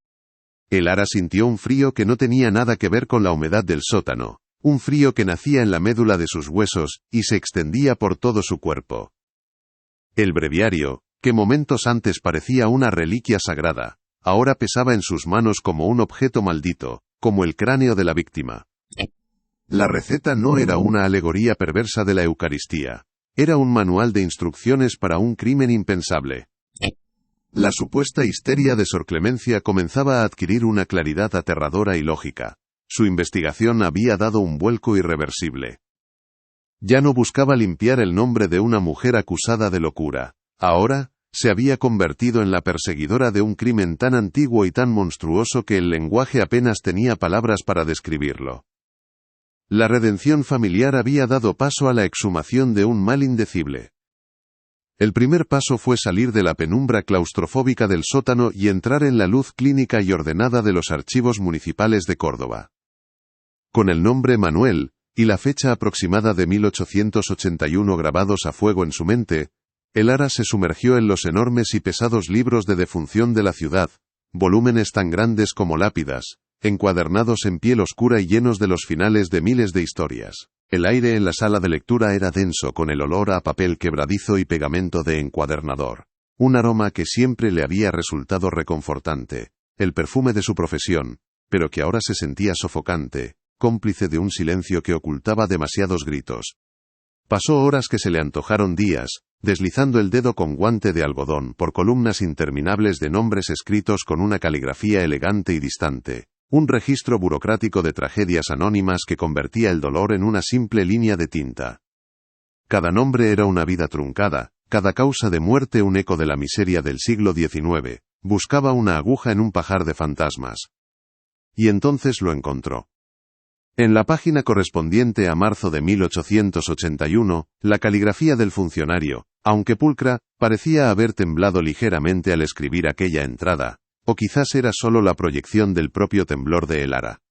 Elara sintió un frío que no tenía nada que ver con la humedad del sótano, un frío que nacía en la médula de sus huesos y se extendía por todo su cuerpo. El breviario, que momentos antes parecía una reliquia sagrada, ahora pesaba en sus manos como un objeto maldito, como el cráneo de la víctima. La receta no era una alegoría perversa de la Eucaristía. Era un manual de instrucciones para un crimen impensable. La supuesta histeria de Sor Clemencia comenzaba a adquirir una claridad aterradora y lógica. Su investigación había dado un vuelco irreversible. Ya no buscaba limpiar el nombre de una mujer acusada de locura. Ahora, se había convertido en la perseguidora de un crimen tan antiguo y tan monstruoso que el lenguaje apenas tenía palabras para describirlo. La redención familiar había dado paso a la exhumación de un mal indecible. El primer paso fue salir de la penumbra claustrofóbica del sótano y entrar en la luz clínica y ordenada de los archivos municipales de Córdoba. Con el nombre Manuel, y la fecha aproximada de 1881 grabados a fuego en su mente, Elara se sumergió en los enormes y pesados libros de defunción de la ciudad, volúmenes tan grandes como lápidas, encuadernados en piel oscura y llenos de los finales de miles de historias. El aire en la sala de lectura era denso con el olor a papel quebradizo y pegamento de encuadernador, un aroma que siempre le había resultado reconfortante, el perfume de su profesión, pero que ahora se sentía sofocante, cómplice de un silencio que ocultaba demasiados gritos. Pasó horas que se le antojaron días, deslizando el dedo con guante de algodón por columnas interminables de nombres escritos con una caligrafía elegante y distante, un registro burocrático de tragedias anónimas que convertía el dolor en una simple línea de tinta. Cada nombre era una vida truncada, cada causa de muerte un eco de la miseria del siglo XIX, buscaba una aguja en un pajar de fantasmas. Y entonces lo encontró. En la página correspondiente a marzo de 1881, la caligrafía del funcionario, aunque pulcra, parecía haber temblado ligeramente al escribir aquella entrada, o quizás era solo la proyección del propio temblor de Elara.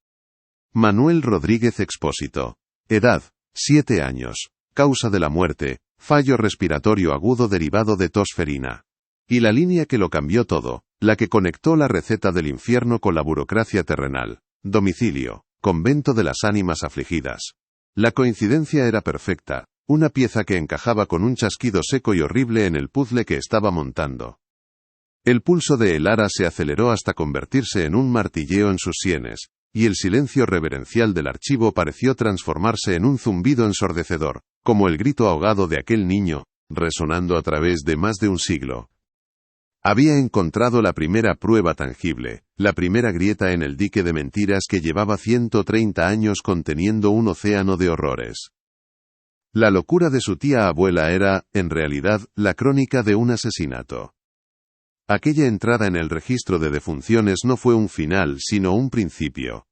Manuel Rodríguez Expósito. Edad, 7 años. Causa de la muerte, fallo respiratorio agudo derivado de tosferina. Y la línea que lo cambió todo, la que conectó la receta del infierno con la burocracia terrenal. Domicilio, convento de las ánimas afligidas. La coincidencia era perfecta, una pieza que encajaba con un chasquido seco y horrible en el puzzle que estaba montando. El pulso de Elara se aceleró hasta convertirse en un martilleo en sus sienes, y el silencio reverencial del archivo pareció transformarse en un zumbido ensordecedor, como el grito ahogado de aquel niño, resonando a través de más de un siglo. Había encontrado la primera prueba tangible, la primera grieta en el dique de mentiras que llevaba 130 años conteniendo un océano de horrores. La locura de su tía abuela era, en realidad, la crónica de un asesinato. Aquella entrada en el registro de defunciones no fue un final, sino un principio.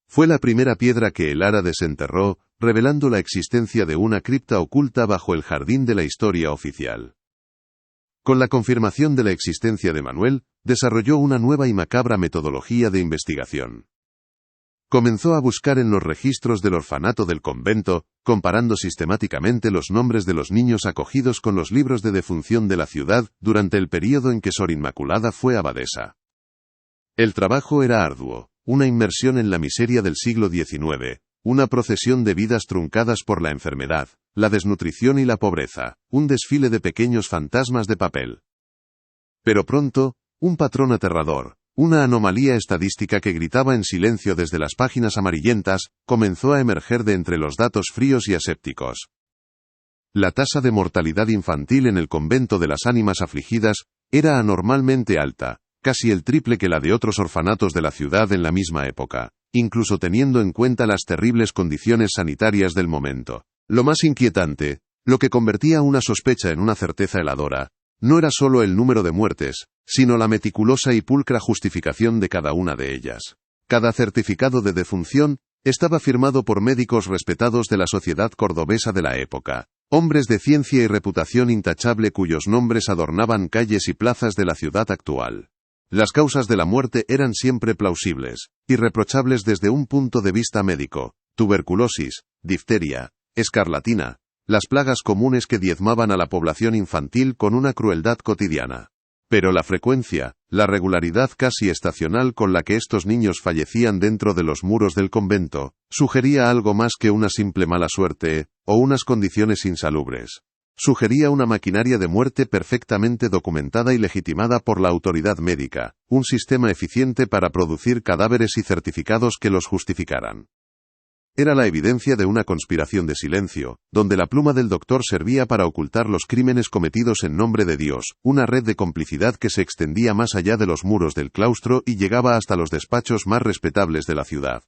Fue la primera piedra que Elara desenterró, revelando la existencia de una cripta oculta bajo el jardín de la historia oficial. Con la confirmación de la existencia de Manuel, desarrolló una nueva y macabra metodología de investigación. Comenzó a buscar en los registros del orfanato del convento, comparando sistemáticamente los nombres de los niños acogidos con los libros de defunción de la ciudad durante el período en que Sor Inmaculada fue abadesa. El trabajo era arduo, una inmersión en la miseria del siglo XIX, una procesión de vidas truncadas por la enfermedad, la desnutrición y la pobreza, un desfile de pequeños fantasmas de papel. Pero pronto, un patrón aterrador, una anomalía estadística que gritaba en silencio desde las páginas amarillentas, comenzó a emerger de entre los datos fríos y asépticos. La tasa de mortalidad infantil en el convento de las ánimas afligidas era anormalmente alta, casi el triple que la de otros orfanatos de la ciudad en la misma época, incluso teniendo en cuenta las terribles condiciones sanitarias del momento. Lo más inquietante, lo que convertía una sospecha en una certeza heladora, no era solo el número de muertes, sino la meticulosa y pulcra justificación de cada una de ellas. Cada certificado de defunción estaba firmado por médicos respetados de la sociedad cordobesa de la época, hombres de ciencia y reputación intachable cuyos nombres adornaban calles y plazas de la ciudad actual. Las causas de la muerte eran siempre plausibles, irreprochables desde un punto de vista médico: tuberculosis, difteria, escarlatina, las plagas comunes que diezmaban a la población infantil con una crueldad cotidiana. Pero la frecuencia, la regularidad casi estacional con la que estos niños fallecían dentro de los muros del convento, sugería algo más que una simple mala suerte, o unas condiciones insalubres. Sugería una maquinaria de muerte perfectamente documentada y legitimada por la autoridad médica, un sistema eficiente para producir cadáveres y certificados que los justificaran. Era la evidencia de una conspiración de silencio, donde la pluma del doctor servía para ocultar los crímenes cometidos en nombre de Dios, una red de complicidad que se extendía más allá de los muros del claustro y llegaba hasta los despachos más respetables de la ciudad.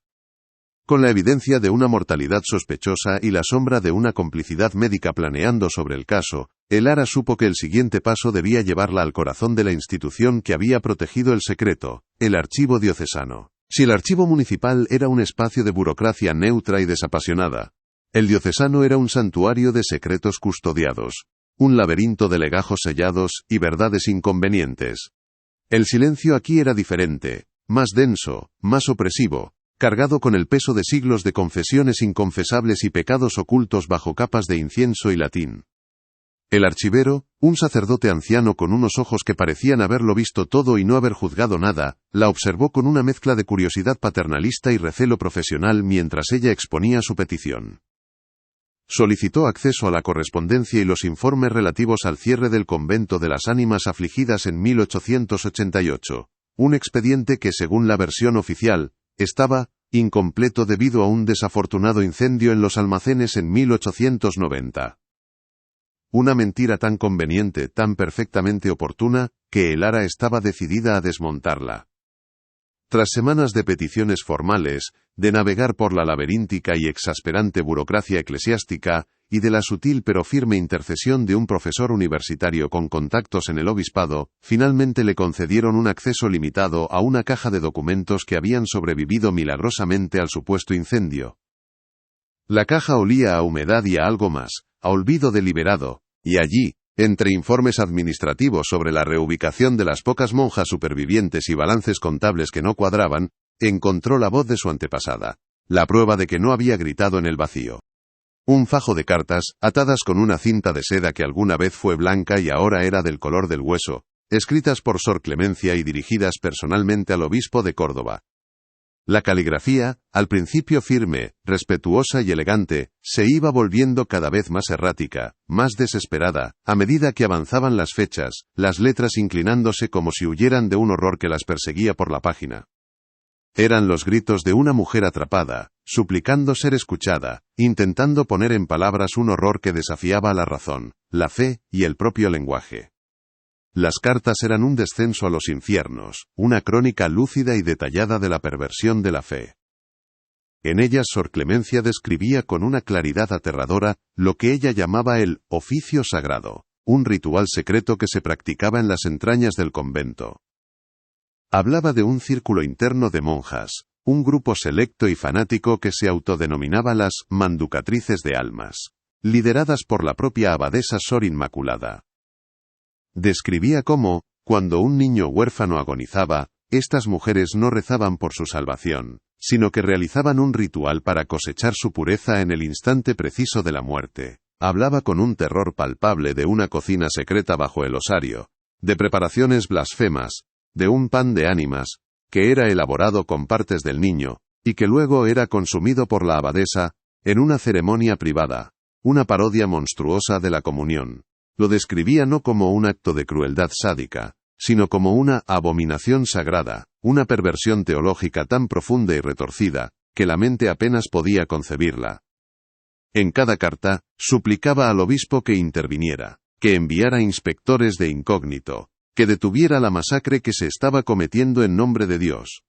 Con la evidencia de una mortalidad sospechosa y la sombra de una complicidad médica planeando sobre el caso, el Ara supo que el siguiente paso debía llevarla al corazón de la institución que había protegido el secreto, el archivo diocesano. Si el archivo municipal era un espacio de burocracia neutra y desapasionada, el diocesano era un santuario de secretos custodiados, un laberinto de legajos sellados y verdades inconvenientes. El silencio aquí era diferente, más denso, más opresivo, cargado con el peso de siglos de confesiones inconfesables y pecados ocultos bajo capas de incienso y latín. El archivero, un sacerdote anciano con unos ojos que parecían haberlo visto todo y no haber juzgado nada, la observó con una mezcla de curiosidad paternalista y recelo profesional mientras ella exponía su petición. Solicitó acceso a la correspondencia y los informes relativos al cierre del convento de las ánimas afligidas en 1888, un expediente que, según la versión oficial, estaba incompleto debido a un desafortunado incendio en los almacenes en 1890. Una mentira tan conveniente, tan perfectamente oportuna, que el Ara estaba decidida a desmontarla. Tras semanas de peticiones formales, de navegar por la laberíntica y exasperante burocracia eclesiástica, y de la sutil pero firme intercesión de un profesor universitario con contactos en el obispado, finalmente le concedieron un acceso limitado a una caja de documentos que habían sobrevivido milagrosamente al supuesto incendio. La caja olía a humedad y a algo más, a olvido deliberado, y allí, entre informes administrativos sobre la reubicación de las pocas monjas supervivientes y balances contables que no cuadraban, encontró la voz de su antepasada, la prueba de que no había gritado en el vacío. Un fajo de cartas, atadas con una cinta de seda que alguna vez fue blanca y ahora era del color del hueso, escritas por Sor Clemencia y dirigidas personalmente al obispo de Córdoba. La caligrafía, al principio firme, respetuosa y elegante, se iba volviendo cada vez más errática, más desesperada, a medida que avanzaban las fechas, las letras inclinándose como si huyeran de un horror que las perseguía por la página. Eran los gritos de una mujer atrapada, suplicando ser escuchada, intentando poner en palabras un horror que desafiaba la razón, la fe y el propio lenguaje. Las cartas eran un descenso a los infiernos, una crónica lúcida y detallada de la perversión de la fe. En ellas Sor Clemencia describía con una claridad aterradora lo que ella llamaba el oficio sagrado, un ritual secreto que se practicaba en las entrañas del convento. Hablaba de un círculo interno de monjas, un grupo selecto y fanático que se autodenominaba las manducatrices de almas, lideradas por la propia abadesa Sor Inmaculada. Describía cómo, cuando un niño huérfano agonizaba, estas mujeres no rezaban por su salvación, sino que realizaban un ritual para cosechar su pureza en el instante preciso de la muerte. Hablaba con un terror palpable de una cocina secreta bajo el osario, de preparaciones blasfemas, de un pan de ánimas, que era elaborado con partes del niño, y que luego era consumido por la abadesa, en una ceremonia privada, una parodia monstruosa de la comunión. Lo describía no como un acto de crueldad sádica, sino como una abominación sagrada, una perversión teológica tan profunda y retorcida, que la mente apenas podía concebirla. En cada carta, suplicaba al obispo que interviniera, que enviara inspectores de incógnito, que detuviera la masacre que se estaba cometiendo en nombre de Dios.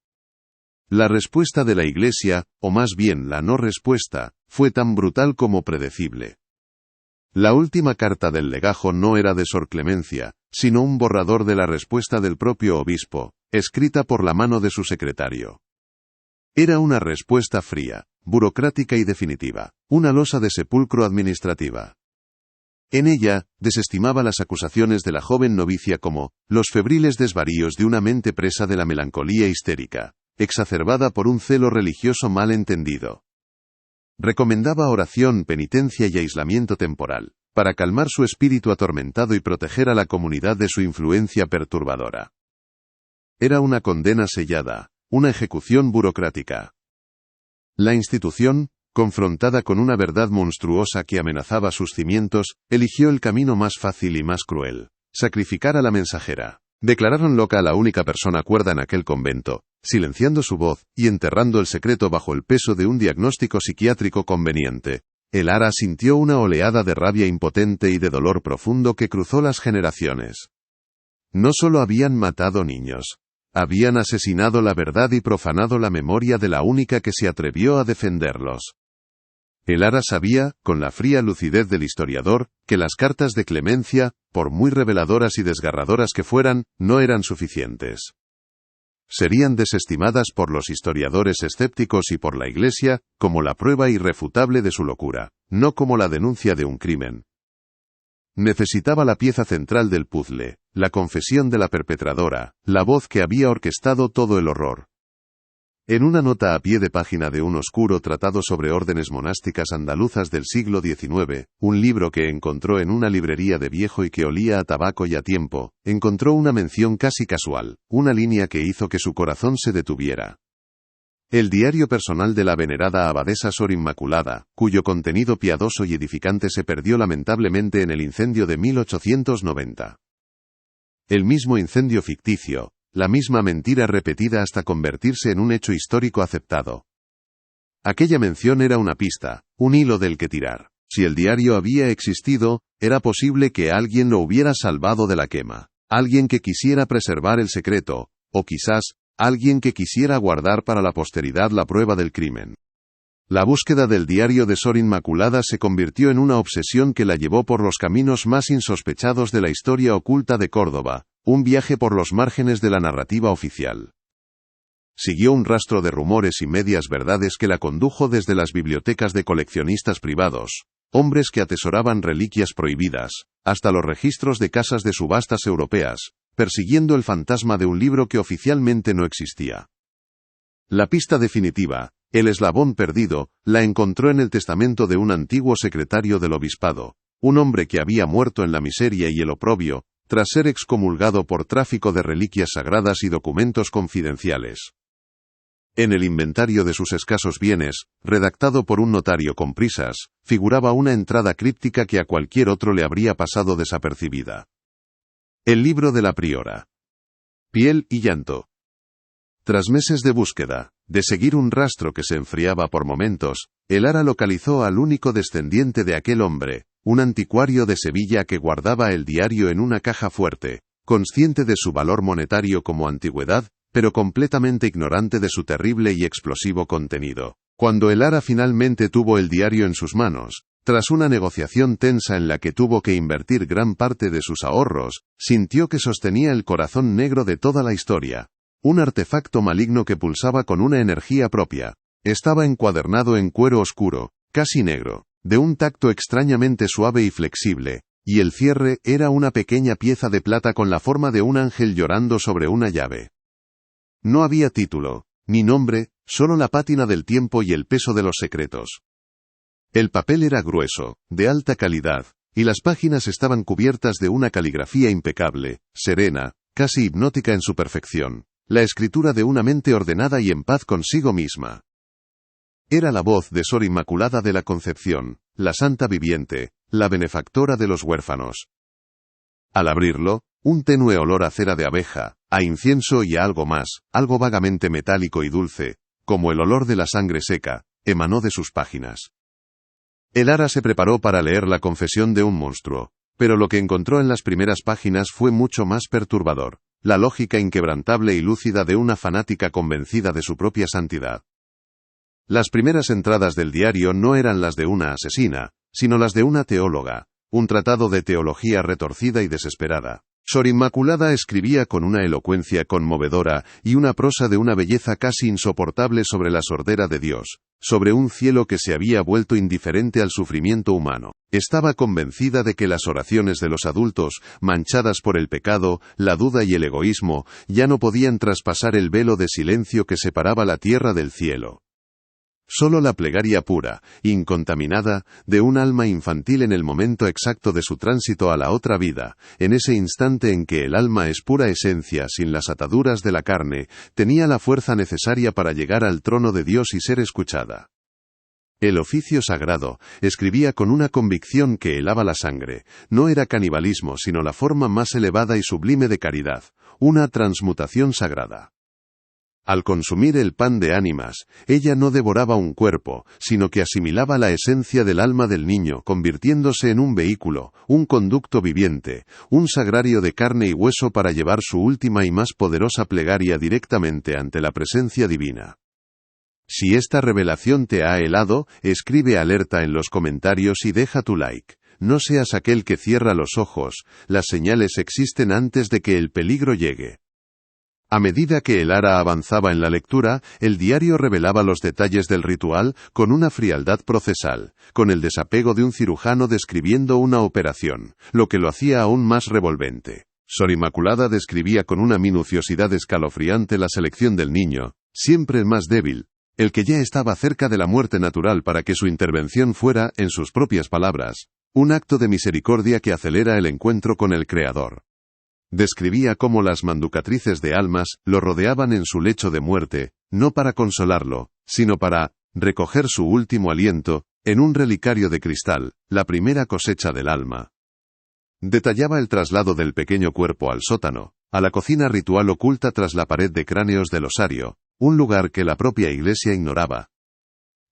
La respuesta de la Iglesia, o más bien la no respuesta, fue tan brutal como predecible. La última carta del legajo no era de Sor Clemencia, sino un borrador de la respuesta del propio obispo, escrita por la mano de su secretario. Era una respuesta fría, burocrática y definitiva, una losa de sepulcro administrativa. En ella, desestimaba las acusaciones de la joven novicia como los febriles desvaríos de una mente presa de la melancolía histérica, exacerbada por un celo religioso mal entendido. Recomendaba oración, penitencia y aislamiento temporal, para calmar su espíritu atormentado y proteger a la comunidad de su influencia perturbadora. Era una condena sellada, una ejecución burocrática. La institución, confrontada con una verdad monstruosa que amenazaba sus cimientos, eligió el camino más fácil y más cruel: sacrificar a la mensajera. Declararon loca a la única persona cuerda en aquel convento, silenciando su voz, y enterrando el secreto bajo el peso de un diagnóstico psiquiátrico conveniente. El Ara sintió una oleada de rabia impotente y de dolor profundo que cruzó las generaciones. No solo habían matado niños, habían asesinado la verdad y profanado la memoria de la única que se atrevió a defenderlos. El Ara sabía, con la fría lucidez del historiador, que las cartas de clemencia, por muy reveladoras y desgarradoras que fueran, no eran suficientes. Serían desestimadas por los historiadores escépticos y por la Iglesia, como la prueba irrefutable de su locura, no como la denuncia de un crimen. Necesitaba la pieza central del puzzle, la confesión de la perpetradora, la voz que había orquestado todo el horror. En una nota a pie de página de un oscuro tratado sobre órdenes monásticas andaluzas del siglo XIX, un libro que encontró en una librería de viejo y que olía a tabaco y a tiempo, encontró una mención casi casual, una línea que hizo que su corazón se detuviera. El diario personal de la venerada abadesa Sor Inmaculada, cuyo contenido piadoso y edificante se perdió lamentablemente en el incendio de 1890. El mismo incendio ficticio, la misma mentira repetida hasta convertirse en un hecho histórico aceptado. Aquella mención era una pista, un hilo del que tirar. Si el diario había existido, era posible que alguien lo hubiera salvado de la quema, alguien que quisiera preservar el secreto, o quizás, alguien que quisiera guardar para la posteridad la prueba del crimen. La búsqueda del diario de Sor Inmaculada se convirtió en una obsesión que la llevó por los caminos más insospechados de la historia oculta de Córdoba, un viaje por los márgenes de la narrativa oficial. Siguió un rastro de rumores y medias verdades que la condujo desde las bibliotecas de coleccionistas privados, hombres que atesoraban reliquias prohibidas, hasta los registros de casas de subastas europeas, persiguiendo el fantasma de un libro que oficialmente no existía. La pista definitiva, el eslabón perdido, la encontró en el testamento de un antiguo secretario del obispado, un hombre que había muerto en la miseria y el oprobio, tras ser excomulgado por tráfico de reliquias sagradas y documentos confidenciales. En el inventario de sus escasos bienes, redactado por un notario con prisas, figuraba una entrada críptica que a cualquier otro le habría pasado desapercibida. El libro de la priora. Piel y llanto. Tras meses de búsqueda, de seguir un rastro que se enfriaba por momentos, el Ara localizó al único descendiente de aquel hombre, un anticuario de Sevilla que guardaba el diario en una caja fuerte, consciente de su valor monetario como antigüedad, pero completamente ignorante de su terrible y explosivo contenido. Cuando el Ara finalmente tuvo el diario en sus manos, tras una negociación tensa en la que tuvo que invertir gran parte de sus ahorros, sintió que sostenía el corazón negro de toda la historia. Un artefacto maligno que pulsaba con una energía propia. Estaba encuadernado en cuero oscuro, casi negro, de un tacto extrañamente suave y flexible, y el cierre era una pequeña pieza de plata con la forma de un ángel llorando sobre una llave. No había título, ni nombre, solo la pátina del tiempo y el peso de los secretos. El papel era grueso, de alta calidad, y las páginas estaban cubiertas de una caligrafía impecable, serena, casi hipnótica en su perfección, la escritura de una mente ordenada y en paz consigo misma. Era la voz de Sor Inmaculada de la Concepción, la santa viviente, la benefactora de los huérfanos. Al abrirlo, un tenue olor a cera de abeja, a incienso y a algo más, algo vagamente metálico y dulce, como el olor de la sangre seca, emanó de sus páginas. El Ara se preparó para leer la confesión de un monstruo, Pero lo que encontró en las primeras páginas fue mucho más perturbador, la lógica inquebrantable y lúcida de una fanática convencida de su propia santidad. Las primeras entradas del diario no eran las de una asesina, sino las de una teóloga, un tratado de teología retorcida y desesperada. Sor Inmaculada escribía con una elocuencia conmovedora y una prosa de una belleza casi insoportable sobre la sordera de Dios, sobre un cielo que se había vuelto indiferente al sufrimiento humano. Estaba convencida de que las oraciones de los adultos, manchadas por el pecado, la duda y el egoísmo, ya no podían traspasar el velo de silencio que separaba la tierra del cielo. Solo la plegaria pura, incontaminada, de un alma infantil en el momento exacto de su tránsito a la otra vida, en ese instante en que el alma es pura esencia sin las ataduras de la carne, tenía la fuerza necesaria para llegar al trono de Dios y ser escuchada. El oficio sagrado, escribía con una convicción que helaba la sangre, no era canibalismo sino la forma más elevada y sublime de caridad, una transmutación sagrada. Al consumir el pan de ánimas, ella no devoraba un cuerpo, sino que asimilaba la esencia del alma del niño, convirtiéndose en un vehículo, un conducto viviente, un sagrario de carne y hueso para llevar su última y más poderosa plegaria directamente ante la presencia divina. Si esta revelación te ha helado, escribe alerta en los comentarios y deja tu like. No seas aquel que cierra los ojos, las señales existen antes de que el peligro llegue. A medida que el ara avanzaba en la lectura, el diario revelaba los detalles del ritual con una frialdad procesal, con el desapego de un cirujano describiendo una operación, lo que lo hacía aún más revolvente. Sor Inmaculada describía con una minuciosidad escalofriante la selección del niño, siempre el más débil, el que ya estaba cerca de la muerte natural para que su intervención fuera, en sus propias palabras, un acto de misericordia que acelera el encuentro con el Creador. Describía cómo las manducatrices de almas lo rodeaban en su lecho de muerte, no para consolarlo, sino para recoger su último aliento, en un relicario de cristal, la primera cosecha del alma. Detallaba el traslado del pequeño cuerpo al sótano, a la cocina ritual oculta tras la pared de cráneos del osario, un lugar que la propia Iglesia ignoraba.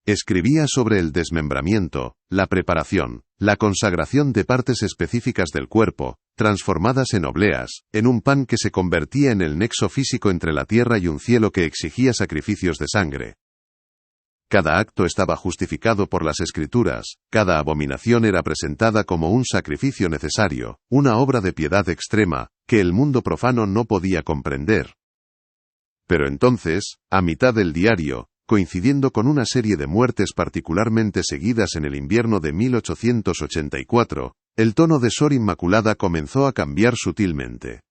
Escribía sobre el desmembramiento, la preparación, la consagración de partes específicas del cuerpo, transformadas en obleas, en un pan que se convertía en el nexo físico entre la tierra y un cielo que exigía sacrificios de sangre. Cada acto estaba justificado por las Escrituras, cada abominación era presentada como un sacrificio necesario, una obra de piedad extrema, que el mundo profano no podía comprender. Pero entonces, a mitad del diario, coincidiendo con una serie de muertes particularmente seguidas en el invierno de 1884, el tono de Sor Inmaculada comenzó a cambiar sutilmente.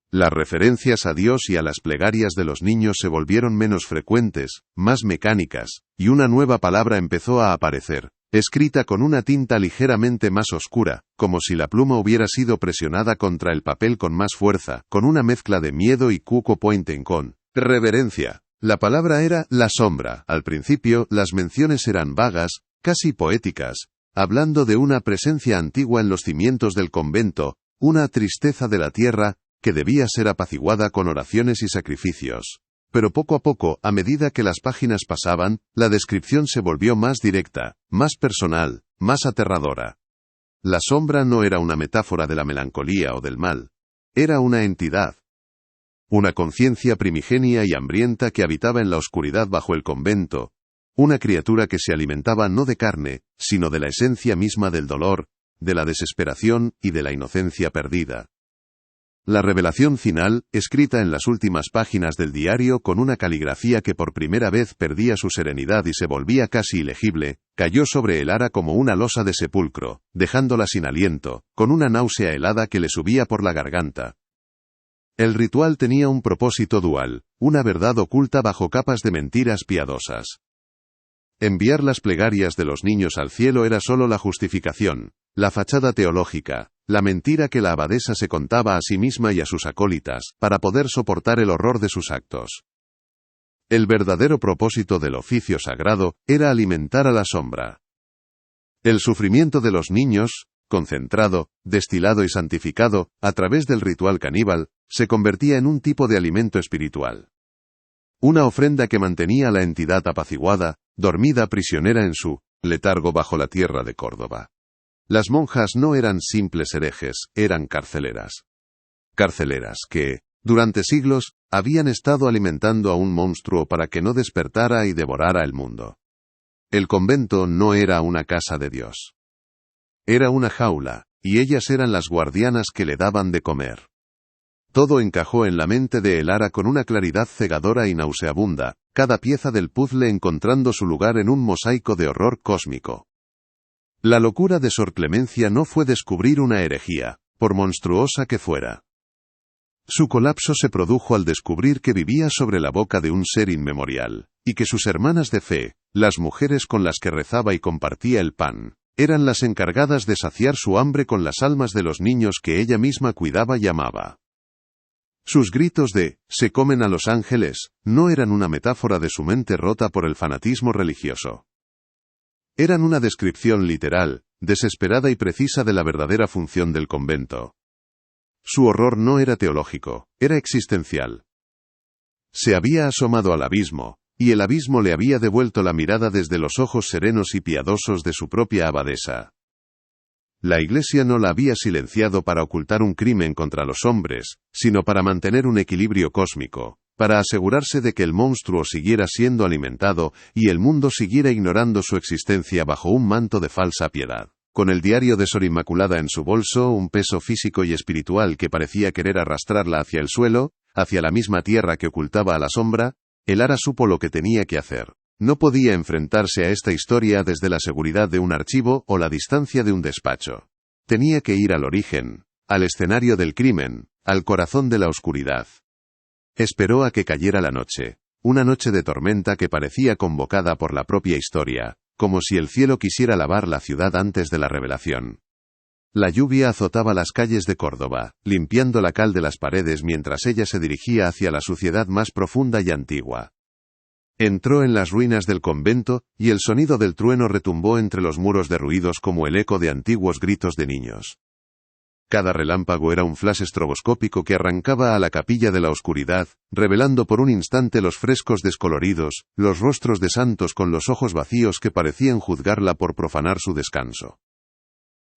Las referencias a Dios y a las plegarias de los niños se volvieron menos frecuentes, más mecánicas, y una nueva palabra empezó a aparecer, escrita con una tinta ligeramente más oscura, como si la pluma hubiera sido presionada contra el papel con más fuerza, con una mezcla de miedo y cuco pointen con reverencia. La palabra era la sombra. Al principio, las menciones eran vagas, casi poéticas, hablando de una presencia antigua en los cimientos del convento, una tristeza de la tierra, que debía ser apaciguada con oraciones y sacrificios. Pero poco a poco, a medida que las páginas pasaban, la descripción se volvió más directa, más personal, más aterradora. La sombra no era una metáfora de la melancolía o del mal. Era una entidad. Una conciencia primigenia y hambrienta que habitaba en la oscuridad bajo el convento, una criatura que se alimentaba no de carne, sino de la esencia misma del dolor, de la desesperación y de la inocencia perdida. La revelación final, escrita en las últimas páginas del diario con una caligrafía que por primera vez perdía su serenidad y se volvía casi ilegible, cayó sobre el ara como una losa de sepulcro, dejándola sin aliento, con una náusea helada que le subía por la garganta. El ritual tenía un propósito dual, una verdad oculta bajo capas de mentiras piadosas. Enviar las plegarias de los niños al cielo era solo la justificación, la fachada teológica, la mentira que la abadesa se contaba a sí misma y a sus acólitas, para poder soportar el horror de sus actos. El verdadero propósito del oficio sagrado era alimentar a la sombra. El sufrimiento de los niños, concentrado, destilado y santificado, a través del ritual caníbal, se convertía en un tipo de alimento espiritual. Una ofrenda que mantenía a la entidad apaciguada, dormida prisionera en su letargo bajo la tierra de Córdoba. Las monjas no eran simples herejes, eran carceleras. Carceleras que, durante siglos, habían estado alimentando a un monstruo para que no despertara y devorara el mundo. El convento no era una casa de Dios. Era una jaula, y ellas eran las guardianas que le daban de comer. Todo encajó en la mente de Elara con una claridad cegadora y nauseabunda, cada pieza del puzzle encontrando su lugar en un mosaico de horror cósmico. La locura de Sor Clemencia no fue descubrir una herejía, por monstruosa que fuera. Su colapso se produjo al descubrir que vivía sobre la boca de un ser inmemorial, y que sus hermanas de fe, las mujeres con las que rezaba y compartía el pan, eran las encargadas de saciar su hambre con las almas de los niños que ella misma cuidaba y amaba. Sus gritos de «se comen a los ángeles» no eran una metáfora de su mente rota por el fanatismo religioso. Eran una descripción literal, desesperada y precisa de la verdadera función del convento. Su horror no era teológico, era existencial. Se había asomado al abismo, y el abismo le había devuelto la mirada desde los ojos serenos y piadosos de su propia abadesa. La Iglesia no la había silenciado para ocultar un crimen contra los hombres, sino para mantener un equilibrio cósmico, para asegurarse de que el monstruo siguiera siendo alimentado y el mundo siguiera ignorando su existencia bajo un manto de falsa piedad. Con el diario de Sor Inmaculada en su bolso, un peso físico y espiritual que parecía querer arrastrarla hacia el suelo, hacia la misma tierra que ocultaba a la sombra, Elara supo lo que tenía que hacer. No podía enfrentarse a esta historia desde la seguridad de un archivo o la distancia de un despacho. Tenía que ir al origen, al escenario del crimen, al corazón de la oscuridad. Esperó a que cayera la noche, una noche de tormenta que parecía convocada por la propia historia, como si el cielo quisiera lavar la ciudad antes de la revelación. La lluvia azotaba las calles de Córdoba, limpiando la cal de las paredes mientras ella se dirigía hacia la suciedad más profunda y antigua. Entró en las ruinas del convento, y el sonido del trueno retumbó entre los muros derruidos como el eco de antiguos gritos de niños. Cada relámpago era un flash estroboscópico que arrancaba a la capilla de la oscuridad, revelando por un instante los frescos descoloridos, los rostros de santos con los ojos vacíos que parecían juzgarla por profanar su descanso.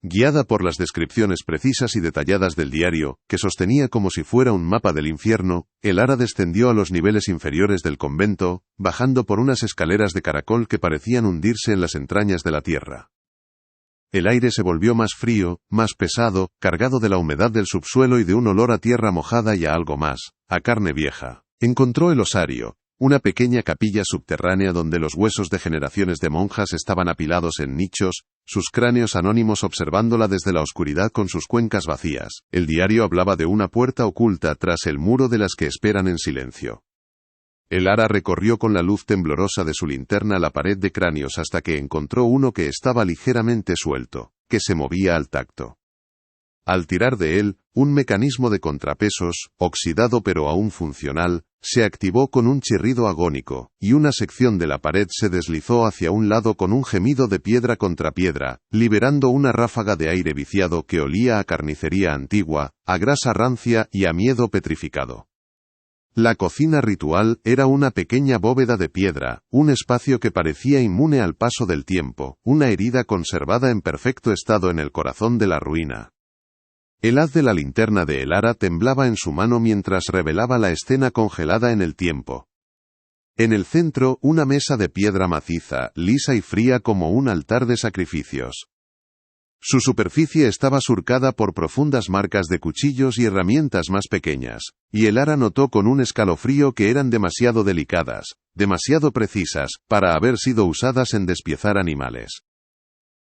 Guiada por las descripciones precisas y detalladas del diario, que sostenía como si fuera un mapa del infierno, Elara descendió a los niveles inferiores del convento, bajando por unas escaleras de caracol que parecían hundirse en las entrañas de la tierra. El aire se volvió más frío, más pesado, cargado de la humedad del subsuelo y de un olor a tierra mojada y a algo más, a carne vieja. Encontró el osario, una pequeña capilla subterránea donde los huesos de generaciones de monjas estaban apilados en nichos, sus cráneos anónimos observándola desde la oscuridad con sus cuencas vacías. El diario hablaba de una puerta oculta tras el muro de las que esperan en silencio. Elara recorrió con la luz temblorosa de su linterna la pared de cráneos hasta que encontró uno que estaba ligeramente suelto, que se movía al tacto. Al tirar de él, un mecanismo de contrapesos, oxidado pero aún funcional, se activó con un chirrido agónico, y una sección de la pared se deslizó hacia un lado con un gemido de piedra contra piedra, liberando una ráfaga de aire viciado que olía a carnicería antigua, a grasa rancia y a miedo petrificado. La cocina ritual era una pequeña bóveda de piedra, un espacio que parecía inmune al paso del tiempo, una herida conservada en perfecto estado en el corazón de la ruina. El haz de la linterna de Elara temblaba en su mano mientras revelaba la escena congelada en el tiempo. En el centro, una mesa de piedra maciza, lisa y fría como un altar de sacrificios. Su superficie estaba surcada por profundas marcas de cuchillos y herramientas más pequeñas, y Elara notó con un escalofrío que eran demasiado delicadas, demasiado precisas, para haber sido usadas en despiezar animales.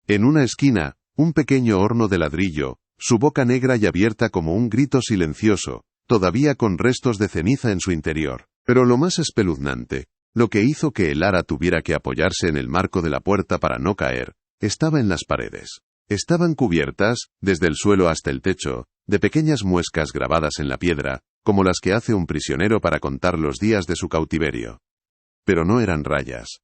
En una esquina, un pequeño horno de ladrillo, su boca negra y abierta como un grito silencioso, todavía con restos de ceniza en su interior. Pero lo más espeluznante, lo que hizo que Elara tuviera que apoyarse en el marco de la puerta para no caer, estaba en las paredes. Estaban cubiertas, desde el suelo hasta el techo, de pequeñas muescas grabadas en la piedra, como las que hace un prisionero para contar los días de su cautiverio. Pero no eran rayas.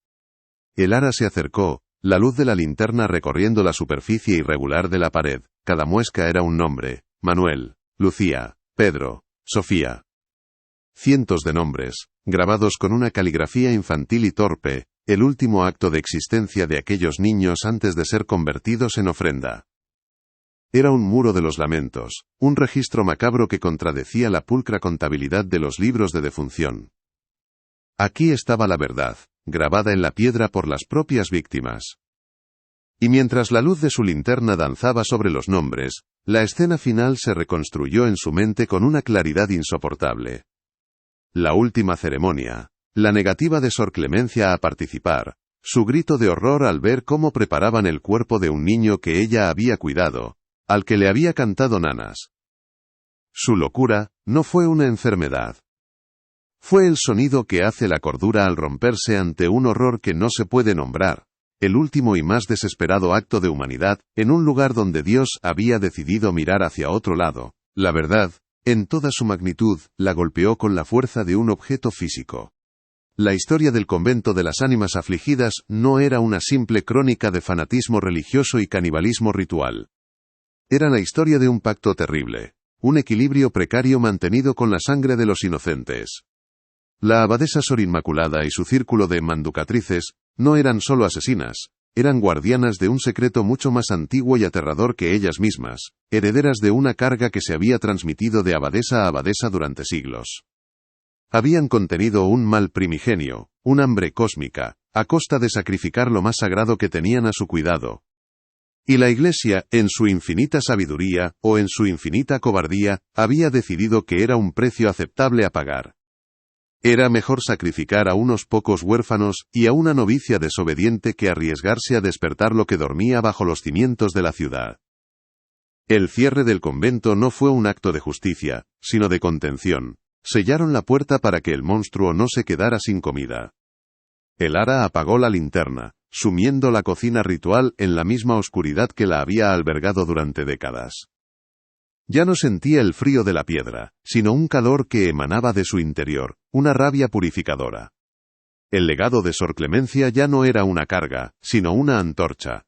Elara se acercó, la luz de la linterna recorriendo la superficie irregular de la pared. Cada muesca era un nombre: Manuel, Lucía, Pedro, Sofía. Cientos de nombres, grabados con una caligrafía infantil y torpe, el último acto de existencia de aquellos niños antes de ser convertidos en ofrenda. Era un muro de los lamentos, un registro macabro que contradecía la pulcra contabilidad de los libros de defunción. Aquí estaba la verdad, grabada en la piedra por las propias víctimas. Y mientras la luz de su linterna danzaba sobre los nombres, la escena final se reconstruyó en su mente con una claridad insoportable. La última ceremonia, la negativa de Sor Clemencia a participar, su grito de horror al ver cómo preparaban el cuerpo de un niño que ella había cuidado, al que le había cantado nanas. Su locura no fue una enfermedad. Fue el sonido que hace la cordura al romperse ante un horror que no se puede nombrar, el último y más desesperado acto de humanidad, en un lugar donde Dios había decidido mirar hacia otro lado. La verdad, en toda su magnitud, la golpeó con la fuerza de un objeto físico. La historia del convento de las ánimas afligidas no era una simple crónica de fanatismo religioso y canibalismo ritual. Era la historia de un pacto terrible, un equilibrio precario mantenido con la sangre de los inocentes. La abadesa Sor Inmaculada y su círculo de manducatrices no eran solo asesinas, eran guardianas de un secreto mucho más antiguo y aterrador que ellas mismas, herederas de una carga que se había transmitido de abadesa a abadesa durante siglos. Habían contenido un mal primigenio, un hambre cósmica, a costa de sacrificar lo más sagrado que tenían a su cuidado. Y la Iglesia, en su infinita sabiduría, o en su infinita cobardía, había decidido que era un precio aceptable a pagar. Era mejor sacrificar a unos pocos huérfanos y a una novicia desobediente que arriesgarse a despertar lo que dormía bajo los cimientos de la ciudad. El cierre del convento no fue un acto de justicia, sino de contención. Sellaron la puerta para que el monstruo no se quedara sin comida. El ara apagó la linterna, sumiendo la cocina ritual en la misma oscuridad que la había albergado durante décadas. Ya no sentía el frío de la piedra, sino un calor que emanaba de su interior, una rabia purificadora. El legado de Sor Clemencia ya no era una carga, sino una antorcha.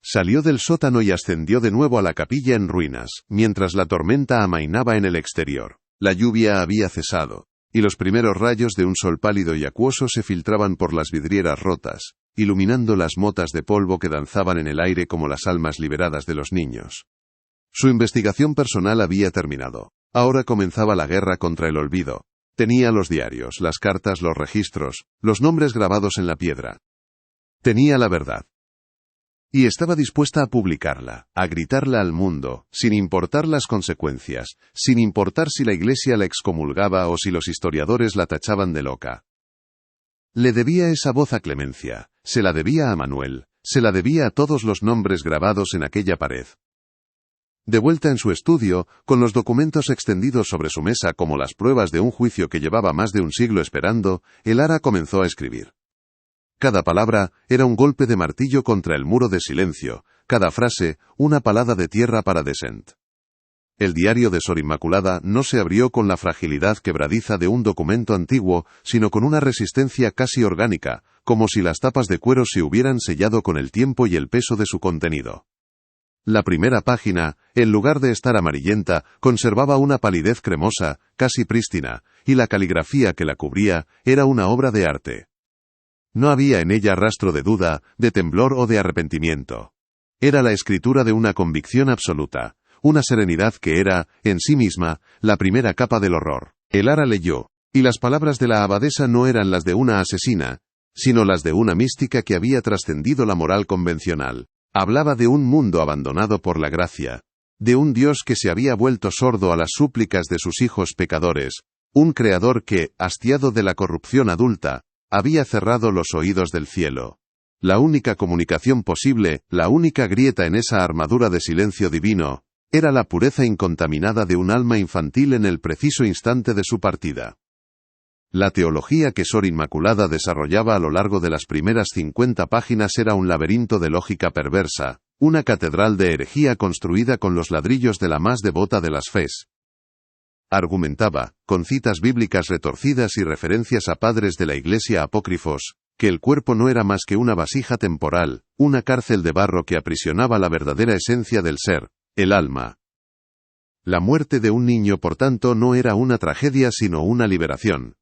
Salió del sótano y ascendió de nuevo a la capilla en ruinas, mientras la tormenta amainaba en el exterior. La lluvia había cesado, y los primeros rayos de un sol pálido y acuoso se filtraban por las vidrieras rotas, iluminando las motas de polvo que danzaban en el aire como las almas liberadas de los niños. Su investigación personal había terminado. Ahora comenzaba la guerra contra el olvido. Tenía los diarios, las cartas, los registros, los nombres grabados en la piedra. Tenía la verdad. Y estaba dispuesta a publicarla, a gritarla al mundo, sin importar las consecuencias, sin importar si la Iglesia la excomulgaba o si los historiadores la tachaban de loca. Le debía esa voz a Clemencia, se la debía a Manuel, se la debía a todos los nombres grabados en aquella pared. De vuelta en su estudio, con los documentos extendidos sobre su mesa como las pruebas de un juicio que llevaba más de un siglo esperando, el ara comenzó a escribir. Cada palabra era un golpe de martillo contra el muro de silencio, cada frase, una palada de tierra para Descent. El diario de Sor Inmaculada no se abrió con la fragilidad quebradiza de un documento antiguo, sino con una resistencia casi orgánica, como si las tapas de cuero se hubieran sellado con el tiempo y el peso de su contenido. La primera página, en lugar de estar amarillenta, conservaba una palidez cremosa, casi prístina, y la caligrafía que la cubría era una obra de arte. No había en ella rastro de duda, de temblor o de arrepentimiento. Era la escritura de una convicción absoluta, una serenidad que era, en sí misma, la primera capa del horror. El ara leyó, y las palabras de la abadesa no eran las de una asesina, sino las de una mística que había trascendido la moral convencional. Hablaba de un mundo abandonado por la gracia, de un Dios que se había vuelto sordo a las súplicas de sus hijos pecadores, un creador que, hastiado de la corrupción adulta, había cerrado los oídos del cielo. La única comunicación posible, la única grieta en esa armadura de silencio divino, era la pureza incontaminada de un alma infantil en el preciso instante de su partida. La teología que Sor Inmaculada desarrollaba a lo largo de las primeras 50 páginas era un laberinto de lógica perversa, una catedral de herejía construida con los ladrillos de la más devota de las fes. Argumentaba, con citas bíblicas retorcidas y referencias a padres de la Iglesia apócrifos, que el cuerpo no era más que una vasija temporal, una cárcel de barro que aprisionaba la verdadera esencia del ser, el alma. La muerte de un niño, por tanto, no era una tragedia sino una liberación.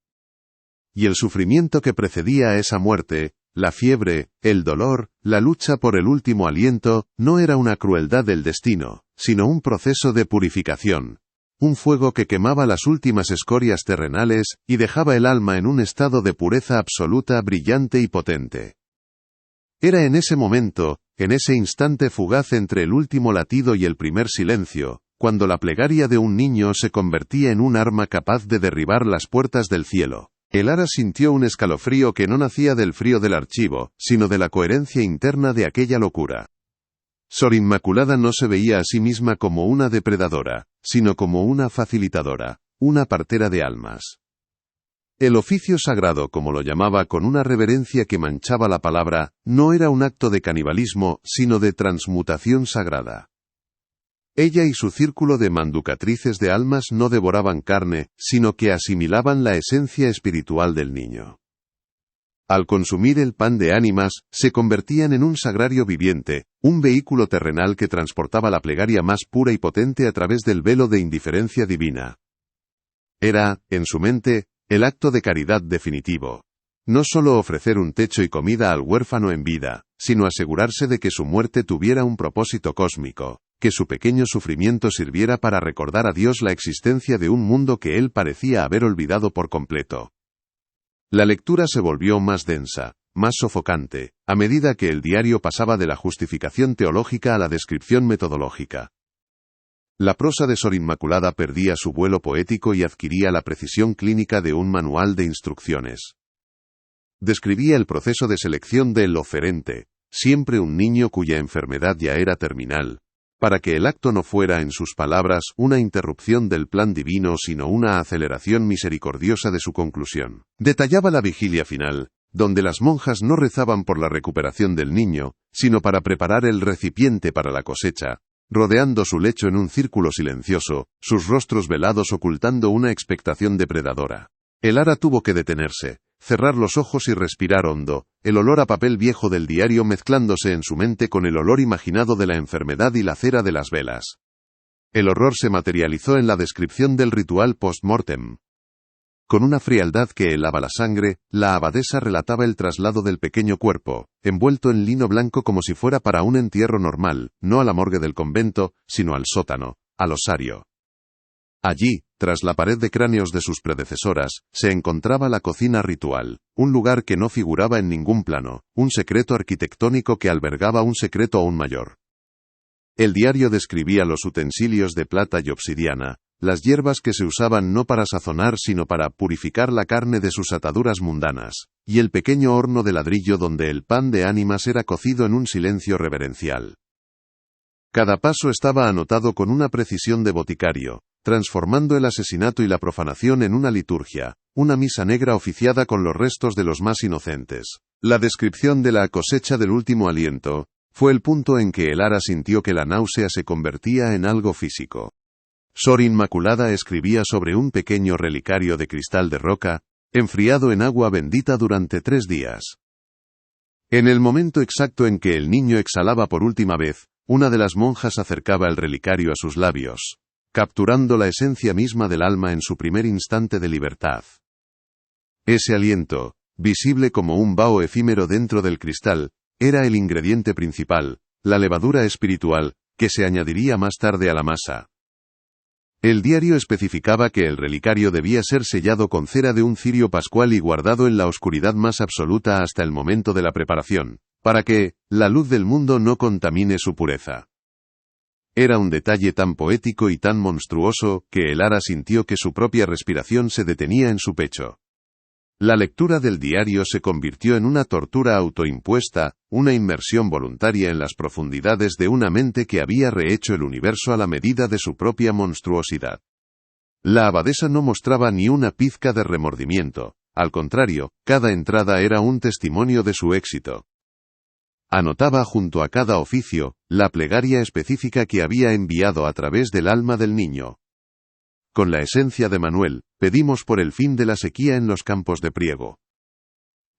Y el sufrimiento que precedía a esa muerte, la fiebre, el dolor, la lucha por el último aliento, no era una crueldad del destino, sino un proceso de purificación. Un fuego que quemaba las últimas escorias terrenales, y dejaba el alma en un estado de pureza absoluta, brillante y potente. Era en ese momento, en ese instante fugaz entre el último latido y el primer silencio, cuando la plegaria de un niño se convertía en un arma capaz de derribar las puertas del cielo. Elara sintió un escalofrío que no nacía del frío del archivo, sino de la coherencia interna de aquella locura. Sor Inmaculada no se veía a sí misma como una depredadora, sino como una facilitadora, una partera de almas. El oficio sagrado, como lo llamaba con una reverencia que manchaba la palabra, no era un acto de canibalismo, sino de transmutación sagrada. Ella y su círculo de manducatrices de almas no devoraban carne, sino que asimilaban la esencia espiritual del niño. Al consumir el pan de ánimas, se convertían en un sagrario viviente, un vehículo terrenal que transportaba la plegaria más pura y potente a través del velo de indiferencia divina. Era, en su mente, el acto de caridad definitivo. No solo ofrecer un techo y comida al huérfano en vida, sino asegurarse de que su muerte tuviera un propósito cósmico, que su pequeño sufrimiento sirviera para recordar a Dios la existencia de un mundo que él parecía haber olvidado por completo. La lectura se volvió más densa, más sofocante, a medida que el diario pasaba de la justificación teológica a la descripción metodológica. La prosa de Sor Inmaculada perdía su vuelo poético y adquiría la precisión clínica de un manual de instrucciones. Describía el proceso de selección del oferente, siempre un niño cuya enfermedad ya era terminal, para que el acto no fuera, en sus palabras, una interrupción del plan divino sino una aceleración misericordiosa de su conclusión. Detallaba la vigilia final, donde las monjas no rezaban por la recuperación del niño, sino para preparar el recipiente para la cosecha, rodeando su lecho en un círculo silencioso, sus rostros velados ocultando una expectación depredadora. Elara tuvo que detenerse, cerrar los ojos y respirar hondo, el olor a papel viejo del diario mezclándose en su mente con el olor imaginado de la enfermedad y la cera de las velas. El horror se materializó en la descripción del ritual post-mortem. Con una frialdad que helaba la sangre, la abadesa relataba el traslado del pequeño cuerpo, envuelto en lino blanco como si fuera para un entierro normal, no a la morgue del convento, sino al sótano, al osario. Allí, tras la pared de cráneos de sus predecesoras, se encontraba la cocina ritual, un lugar que no figuraba en ningún plano, un secreto arquitectónico que albergaba un secreto aún mayor. El diario describía los utensilios de plata y obsidiana, las hierbas que se usaban no para sazonar sino para purificar la carne de sus ataduras mundanas, y el pequeño horno de ladrillo donde el pan de ánimas era cocido en un silencio reverencial. Cada paso estaba anotado con una precisión de boticario, transformando el asesinato y la profanación en una liturgia, una misa negra oficiada con los restos de los más inocentes. La descripción de la cosecha del último aliento fue el punto en que Elara sintió que la náusea se convertía en algo físico. Sor Inmaculada escribía sobre un pequeño relicario de cristal de roca, enfriado en agua bendita durante 3 días. En el momento exacto en que el niño exhalaba por última vez, una de las monjas acercaba el relicario a sus labios, capturando la esencia misma del alma en su primer instante de libertad. Ese aliento, visible como un vaho efímero dentro del cristal, era el ingrediente principal, la levadura espiritual, que se añadiría más tarde a la masa. El diario especificaba que el relicario debía ser sellado con cera de un cirio pascual y guardado en la oscuridad más absoluta hasta el momento de la preparación, para que la luz del mundo no contamine su pureza. Era un detalle tan poético y tan monstruoso, que Elara sintió que su propia respiración se detenía en su pecho. La lectura del diario se convirtió en una tortura autoimpuesta, una inmersión voluntaria en las profundidades de una mente que había rehecho el universo a la medida de su propia monstruosidad. La abadesa no mostraba ni una pizca de remordimiento, al contrario, cada entrada era un testimonio de su éxito. Anotaba junto a cada oficio, la plegaria específica que había enviado a través del alma del niño. Con la esencia de Manuel, pedimos por el fin de la sequía en los campos de Priego.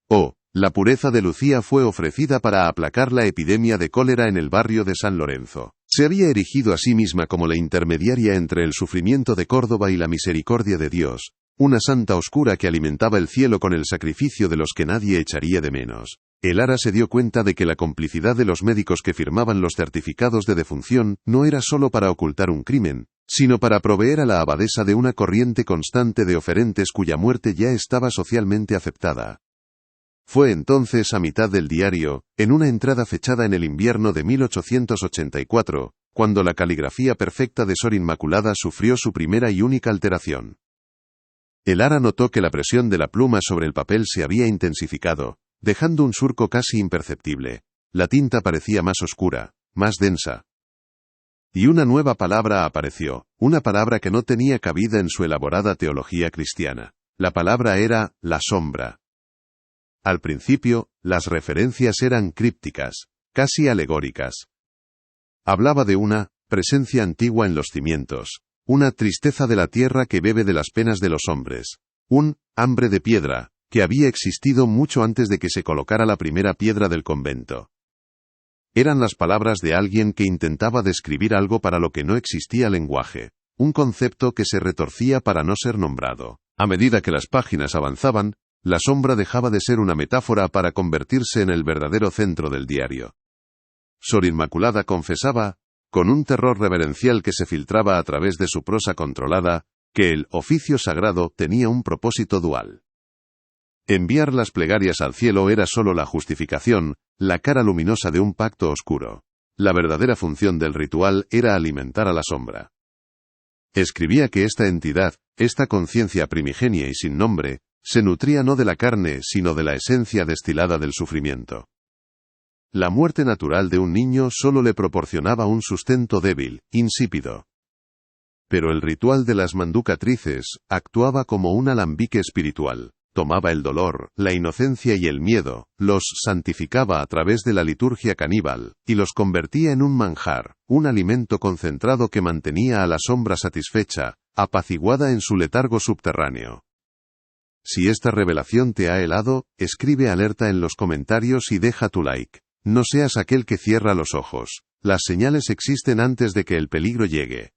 Oh, la pureza de Lucía fue ofrecida para aplacar la epidemia de cólera en el barrio de San Lorenzo. Se había erigido a sí misma como la intermediaria entre el sufrimiento de Córdoba y la misericordia de Dios, una santa oscura que alimentaba el cielo con el sacrificio de los que nadie echaría de menos. El Ara se dio cuenta de que la complicidad de los médicos que firmaban los certificados de defunción no era solo para ocultar un crimen, sino para proveer a la abadesa de una corriente constante de oferentes cuya muerte ya estaba socialmente aceptada. Fue entonces a mitad del diario, en una entrada fechada en el invierno de 1884, cuando la caligrafía perfecta de Sor Inmaculada sufrió su primera y única alteración. El Ara notó que la presión de la pluma sobre el papel se había intensificado, dejando un surco casi imperceptible. La tinta parecía más oscura, más densa. Y una nueva palabra apareció, una palabra que no tenía cabida en su elaborada teología cristiana. La palabra era la sombra. Al principio, las referencias eran crípticas, casi alegóricas. Hablaba de una presencia antigua en los cimientos, una tristeza de la tierra que bebe de las penas de los hombres, un hambre de piedra, que había existido mucho antes de que se colocara la primera piedra del convento. Eran las palabras de alguien que intentaba describir algo para lo que no existía lenguaje, un concepto que se retorcía para no ser nombrado. A medida que las páginas avanzaban, la sombra dejaba de ser una metáfora para convertirse en el verdadero centro del diario. Sor Inmaculada confesaba, con un terror reverencial que se filtraba a través de su prosa controlada, que el oficio sagrado tenía un propósito dual. Enviar las plegarias al cielo era sólo la justificación, la cara luminosa de un pacto oscuro. La verdadera función del ritual era alimentar a la sombra. Escribía que esta entidad, esta conciencia primigenia y sin nombre, se nutría no de la carne sino de la esencia destilada del sufrimiento. La muerte natural de un niño sólo le proporcionaba un sustento débil, insípido. Pero el ritual de las manducatrices actuaba como un alambique espiritual. Tomaba el dolor, la inocencia y el miedo, los santificaba a través de la liturgia caníbal, y los convertía en un manjar, un alimento concentrado que mantenía a la sombra satisfecha, apaciguada en su letargo subterráneo. Si esta revelación te ha helado, escribe alerta en los comentarios y deja tu like. No seas aquel que cierra los ojos. Las señales existen antes de que el peligro llegue.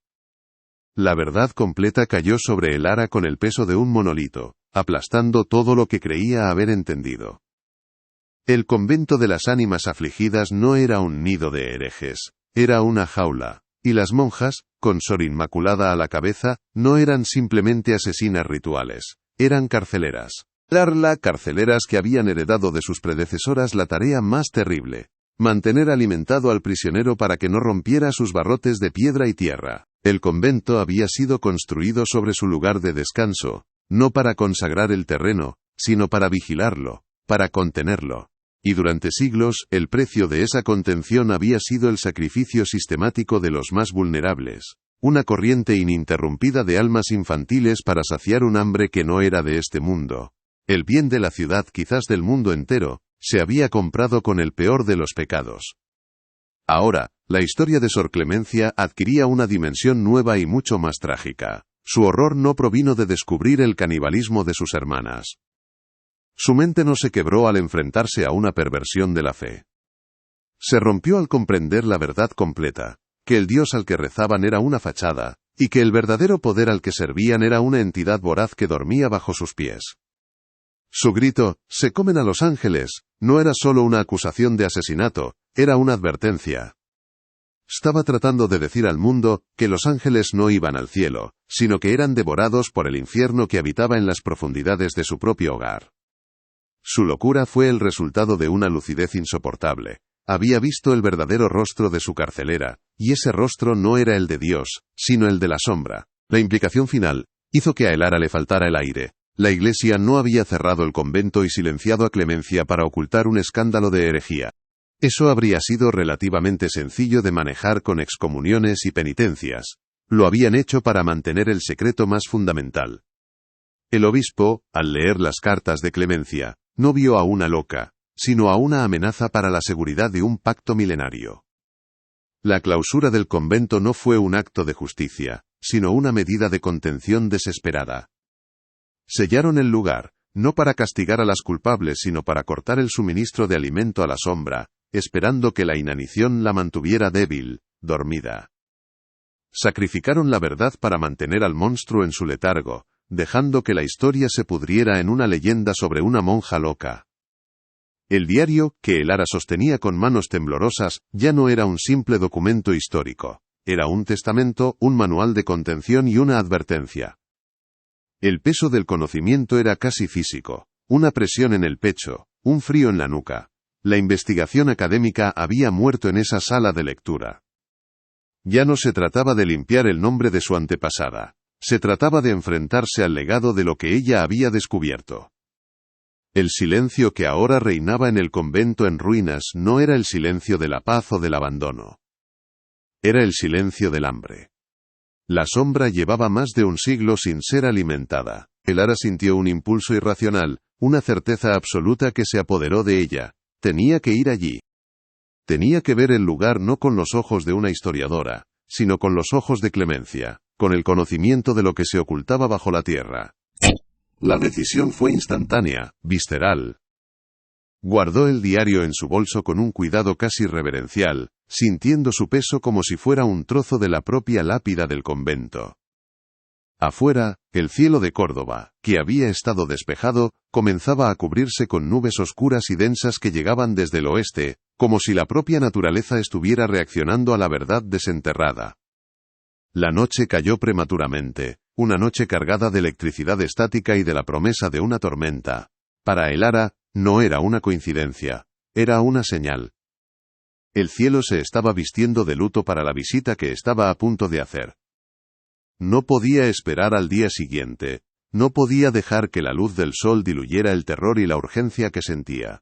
La verdad completa cayó sobre el Ara con el peso de un monolito, aplastando todo lo que creía haber entendido. El convento de las ánimas afligidas no era un nido de herejes, era una jaula, y las monjas, con Sor Inmaculada a la cabeza, no eran simplemente asesinas rituales, eran carceleras. Carceleras que habían heredado de sus predecesoras la tarea más terrible: mantener alimentado al prisionero para que no rompiera sus barrotes de piedra y tierra. El convento había sido construido sobre su lugar de descanso, no para consagrar el terreno, sino para vigilarlo, para contenerlo. Y durante siglos, el precio de esa contención había sido el sacrificio sistemático de los más vulnerables, una corriente ininterrumpida de almas infantiles para saciar un hambre que no era de este mundo. El bien de la ciudad, quizás del mundo entero, se había comprado con el peor de los pecados. Ahora, la historia de Sor Clemencia adquiría una dimensión nueva y mucho más trágica. Su horror no provino de descubrir el canibalismo de sus hermanas. Su mente no se quebró al enfrentarse a una perversión de la fe. Se rompió al comprender la verdad completa, que el Dios al que rezaban era una fachada, y que el verdadero poder al que servían era una entidad voraz que dormía bajo sus pies. Su grito, «Se comen a los ángeles», no era solo una acusación de asesinato, era una advertencia. Estaba tratando de decir al mundo que los ángeles no iban al cielo, sino que eran devorados por el infierno que habitaba en las profundidades de su propio hogar. Su locura fue el resultado de una lucidez insoportable. Había visto el verdadero rostro de su carcelera, y ese rostro no era el de Dios, sino el de la sombra. La implicación final hizo que a el Ara le faltara el aire. La Iglesia no había cerrado el convento y silenciado a Clemencia para ocultar un escándalo de herejía. Eso habría sido relativamente sencillo de manejar con excomuniones y penitencias. Lo habían hecho para mantener el secreto más fundamental. El obispo, al leer las cartas de Clemencia, no vio a una loca, sino a una amenaza para la seguridad de un pacto milenario. La clausura del convento no fue un acto de justicia, sino una medida de contención desesperada. Sellaron el lugar, no para castigar a las culpables sino para cortar el suministro de alimento a la sombra, esperando que la inanición la mantuviera débil, dormida. Sacrificaron la verdad para mantener al monstruo en su letargo, dejando que la historia se pudriera en una leyenda sobre una monja loca. El diario, que Elara sostenía con manos temblorosas, ya no era un simple documento histórico. Era un testamento, un manual de contención y una advertencia. El peso del conocimiento era casi físico. Una presión en el pecho, un frío en la nuca. La investigación académica había muerto en esa sala de lectura. Ya no se trataba de limpiar el nombre de su antepasada. Se trataba de enfrentarse al legado de lo que ella había descubierto. El silencio que ahora reinaba en el convento en ruinas no era el silencio de la paz o del abandono. Era el silencio del hambre. La sombra llevaba más de un siglo sin ser alimentada. Elara sintió un impulso irracional, una certeza absoluta que se apoderó de ella. Tenía que ir allí. Tenía que ver el lugar no con los ojos de una historiadora, sino con los ojos de clemencia, con el conocimiento de lo que se ocultaba bajo la tierra. La decisión fue instantánea, visceral. Guardó el diario en su bolso con un cuidado casi reverencial, sintiendo su peso como si fuera un trozo de la propia lápida del convento. Afuera, el cielo de Córdoba, que había estado despejado, comenzaba a cubrirse con nubes oscuras y densas que llegaban desde el oeste, como si la propia naturaleza estuviera reaccionando a la verdad desenterrada. La noche cayó prematuramente, una noche cargada de electricidad estática y de la promesa de una tormenta. Para Elara, no era una coincidencia, era una señal. El cielo se estaba vistiendo de luto para la visita que estaba a punto de hacer. No podía esperar al día siguiente, no podía dejar que la luz del sol diluyera el terror y la urgencia que sentía.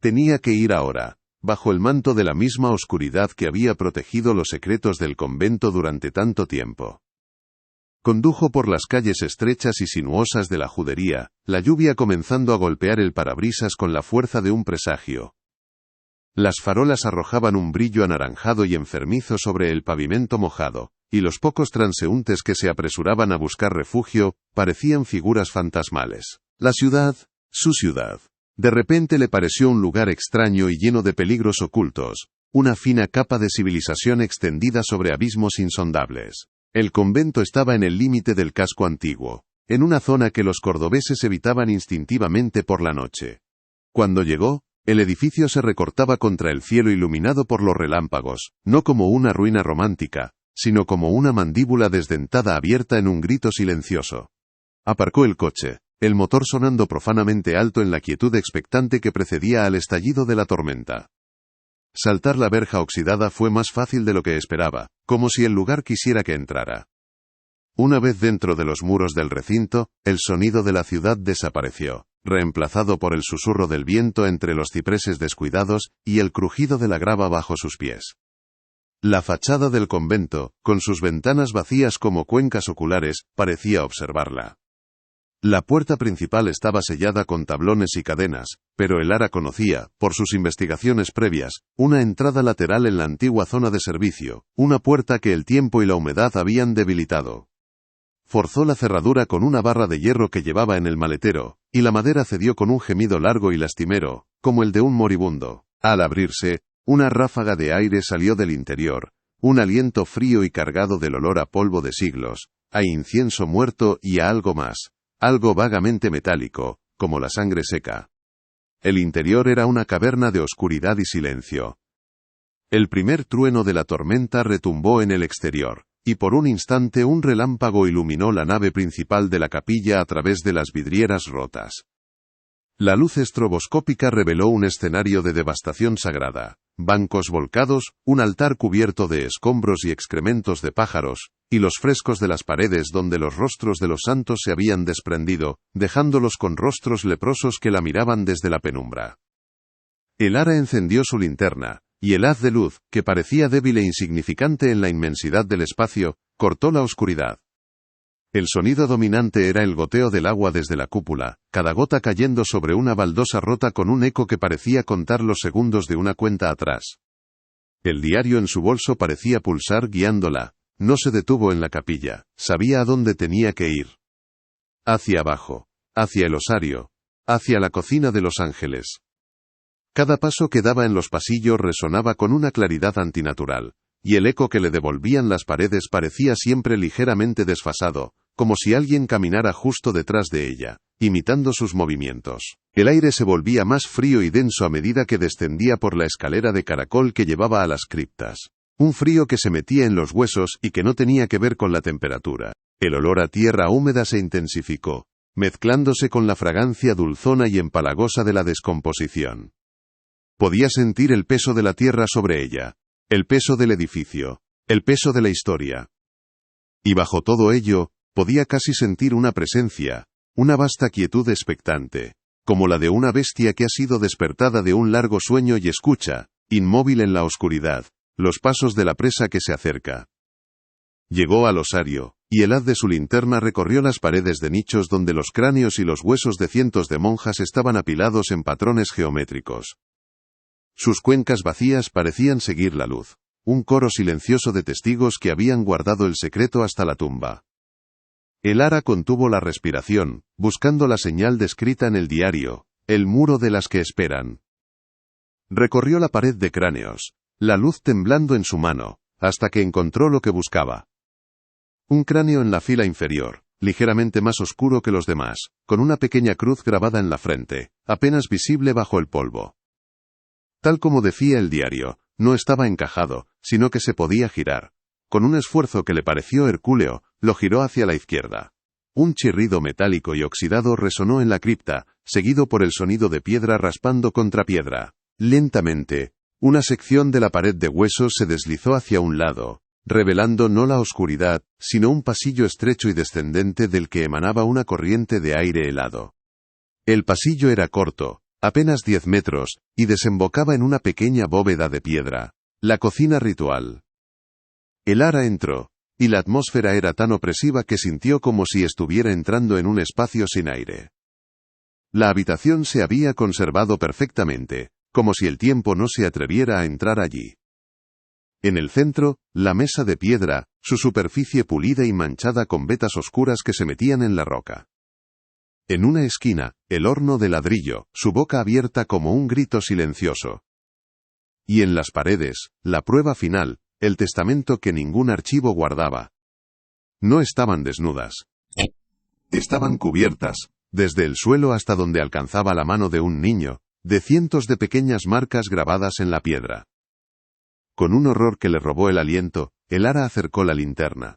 Tenía que ir ahora, bajo el manto de la misma oscuridad que había protegido los secretos del convento durante tanto tiempo. Condujo por las calles estrechas y sinuosas de la judería, la lluvia comenzando a golpear el parabrisas con la fuerza de un presagio. Las farolas arrojaban un brillo anaranjado y enfermizo sobre el pavimento mojado, y los pocos transeúntes que se apresuraban a buscar refugio, parecían figuras fantasmales. La ciudad, su ciudad. De repente le pareció un lugar extraño y lleno de peligros ocultos, una fina capa de civilización extendida sobre abismos insondables. El convento estaba en el límite del casco antiguo, en una zona que los cordobeses evitaban instintivamente por la noche. Cuando llegó, el edificio se recortaba contra el cielo iluminado por los relámpagos, no como una ruina romántica, sino como una mandíbula desdentada abierta en un grito silencioso. Aparcó el coche, el motor sonando profanamente alto en la quietud expectante que precedía al estallido de la tormenta. Saltar la verja oxidada fue más fácil de lo que esperaba, como si el lugar quisiera que entrara. Una vez dentro de los muros del recinto, el sonido de la ciudad desapareció, reemplazado por el susurro del viento entre los cipreses descuidados y el crujido de la grava bajo sus pies. La fachada del convento, con sus ventanas vacías como cuencas oculares, parecía observarla. La puerta principal estaba sellada con tablones y cadenas, pero Elara conocía, por sus investigaciones previas, una entrada lateral en la antigua zona de servicio, una puerta que el tiempo y la humedad habían debilitado. Forzó la cerradura con una barra de hierro que llevaba en el maletero, y la madera cedió con un gemido largo y lastimero, como el de un moribundo. Al abrirse, una ráfaga de aire salió del interior, un aliento frío y cargado del olor a polvo de siglos, a incienso muerto y a algo más. Algo vagamente metálico, como la sangre seca. El interior era una caverna de oscuridad y silencio. El primer trueno de la tormenta retumbó en el exterior, y por un instante un relámpago iluminó la nave principal de la capilla a través de las vidrieras rotas. La luz estroboscópica reveló un escenario de devastación sagrada, bancos volcados, un altar cubierto de escombros y excrementos de pájaros, y los frescos de las paredes donde los rostros de los santos se habían desprendido, dejándolos con rostros leprosos que la miraban desde la penumbra. Elara encendió su linterna, y el haz de luz, que parecía débil e insignificante en la inmensidad del espacio, cortó la oscuridad. El sonido dominante era el goteo del agua desde la cúpula, cada gota cayendo sobre una baldosa rota con un eco que parecía contar los segundos de una cuenta atrás. El diario en su bolso parecía pulsar guiándola. No se detuvo en la capilla, sabía a dónde tenía que ir. Hacia abajo, hacia el osario, hacia la cocina de los ángeles. Cada paso que daba en los pasillos resonaba con una claridad antinatural, y el eco que le devolvían las paredes parecía siempre ligeramente desfasado, como si alguien caminara justo detrás de ella, imitando sus movimientos. El aire se volvía más frío y denso a medida que descendía por la escalera de caracol que llevaba a las criptas. Un frío que se metía en los huesos y que no tenía que ver con la temperatura. El olor a tierra húmeda se intensificó, mezclándose con la fragancia dulzona y empalagosa de la descomposición. Podía sentir el peso de la tierra sobre ella, el peso del edificio, el peso de la historia. Y bajo todo ello, podía casi sentir una presencia, una vasta quietud expectante, como la de una bestia que ha sido despertada de un largo sueño y escucha, inmóvil en la oscuridad, los pasos de la presa que se acerca. Llegó al osario, y el haz de su linterna recorrió las paredes de nichos donde los cráneos y los huesos de cientos de monjas estaban apilados en patrones geométricos. Sus cuencas vacías parecían seguir la luz, un coro silencioso de testigos que habían guardado el secreto hasta la tumba. El Ara contuvo la respiración, buscando la señal descrita en el diario, el muro de las que esperan. Recorrió la pared de cráneos, la luz temblando en su mano, hasta que encontró lo que buscaba. Un cráneo en la fila inferior, ligeramente más oscuro que los demás, con una pequeña cruz grabada en la frente, apenas visible bajo el polvo. Tal como decía el diario, no estaba encajado, sino que se podía girar. Con un esfuerzo que le pareció hercúleo, lo giró hacia la izquierda. Un chirrido metálico y oxidado resonó en la cripta, seguido por el sonido de piedra raspando contra piedra. Lentamente, una sección de la pared de huesos se deslizó hacia un lado, revelando no la oscuridad, sino un pasillo estrecho y descendente del que emanaba una corriente de aire helado. El pasillo era corto, apenas 10 metros, y desembocaba en una pequeña bóveda de piedra, la cocina ritual. El Ara entró, y la atmósfera era tan opresiva que sintió como si estuviera entrando en un espacio sin aire. La habitación se había conservado perfectamente, como si el tiempo no se atreviera a entrar allí. En el centro, la mesa de piedra, su superficie pulida y manchada con vetas oscuras que se metían en la roca. En una esquina, el horno de ladrillo, su boca abierta como un grito silencioso. Y en las paredes, la prueba final, el testamento que ningún archivo guardaba. No estaban desnudas. Estaban cubiertas, desde el suelo hasta donde alcanzaba la mano de un niño, de cientos de pequeñas marcas grabadas en la piedra. Con un horror que le robó el aliento, el Ara acercó la linterna.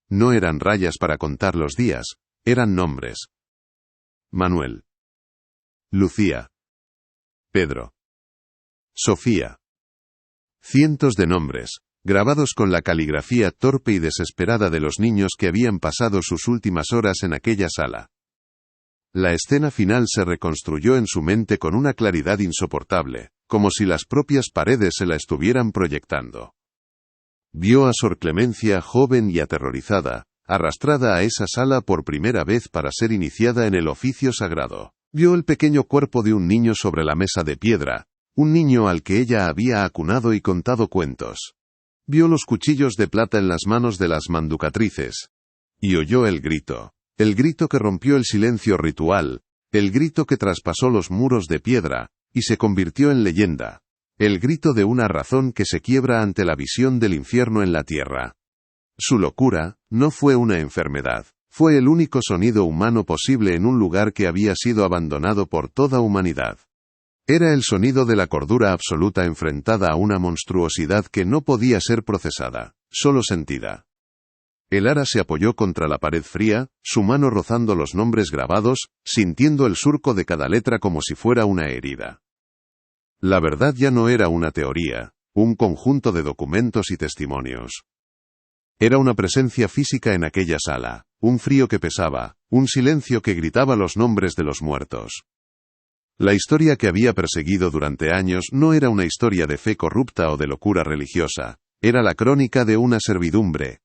No eran rayas para contar los días, eran nombres. Manuel. Lucía. Pedro. Sofía. Cientos de nombres, grabados con la caligrafía torpe y desesperada de los niños que habían pasado sus últimas horas en aquella sala. La escena final se reconstruyó en su mente con una claridad insoportable, como si las propias paredes se la estuvieran proyectando. Vio a Sor Clemencia joven y aterrorizada, arrastrada a esa sala por primera vez para ser iniciada en el oficio sagrado. Vio el pequeño cuerpo de un niño sobre la mesa de piedra, un niño al que ella había acunado y contado cuentos. Vio los cuchillos de plata en las manos de las manducatrices. Y oyó el grito que rompió el silencio ritual, el grito que traspasó los muros de piedra, y se convirtió en leyenda, el grito de una razón que se quiebra ante la visión del infierno en la tierra. Su locura no fue una enfermedad, fue el único sonido humano posible en un lugar que había sido abandonado por toda humanidad. Era el sonido de la cordura absoluta enfrentada a una monstruosidad que no podía ser procesada, solo sentida. El Ara se apoyó contra la pared fría, su mano rozando los nombres grabados, sintiendo el surco de cada letra como si fuera una herida. La verdad ya no era una teoría, un conjunto de documentos y testimonios. Era una presencia física en aquella sala, un frío que pesaba, un silencio que gritaba los nombres de los muertos. La historia que había perseguido durante años no era una historia de fe corrupta o de locura religiosa, era la crónica de una servidumbre.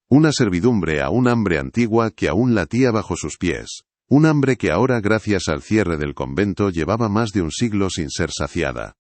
Una servidumbre a un hambre antigua que aún latía bajo sus pies, un hambre que ahora, gracias al cierre del convento, llevaba más de un siglo sin ser saciada.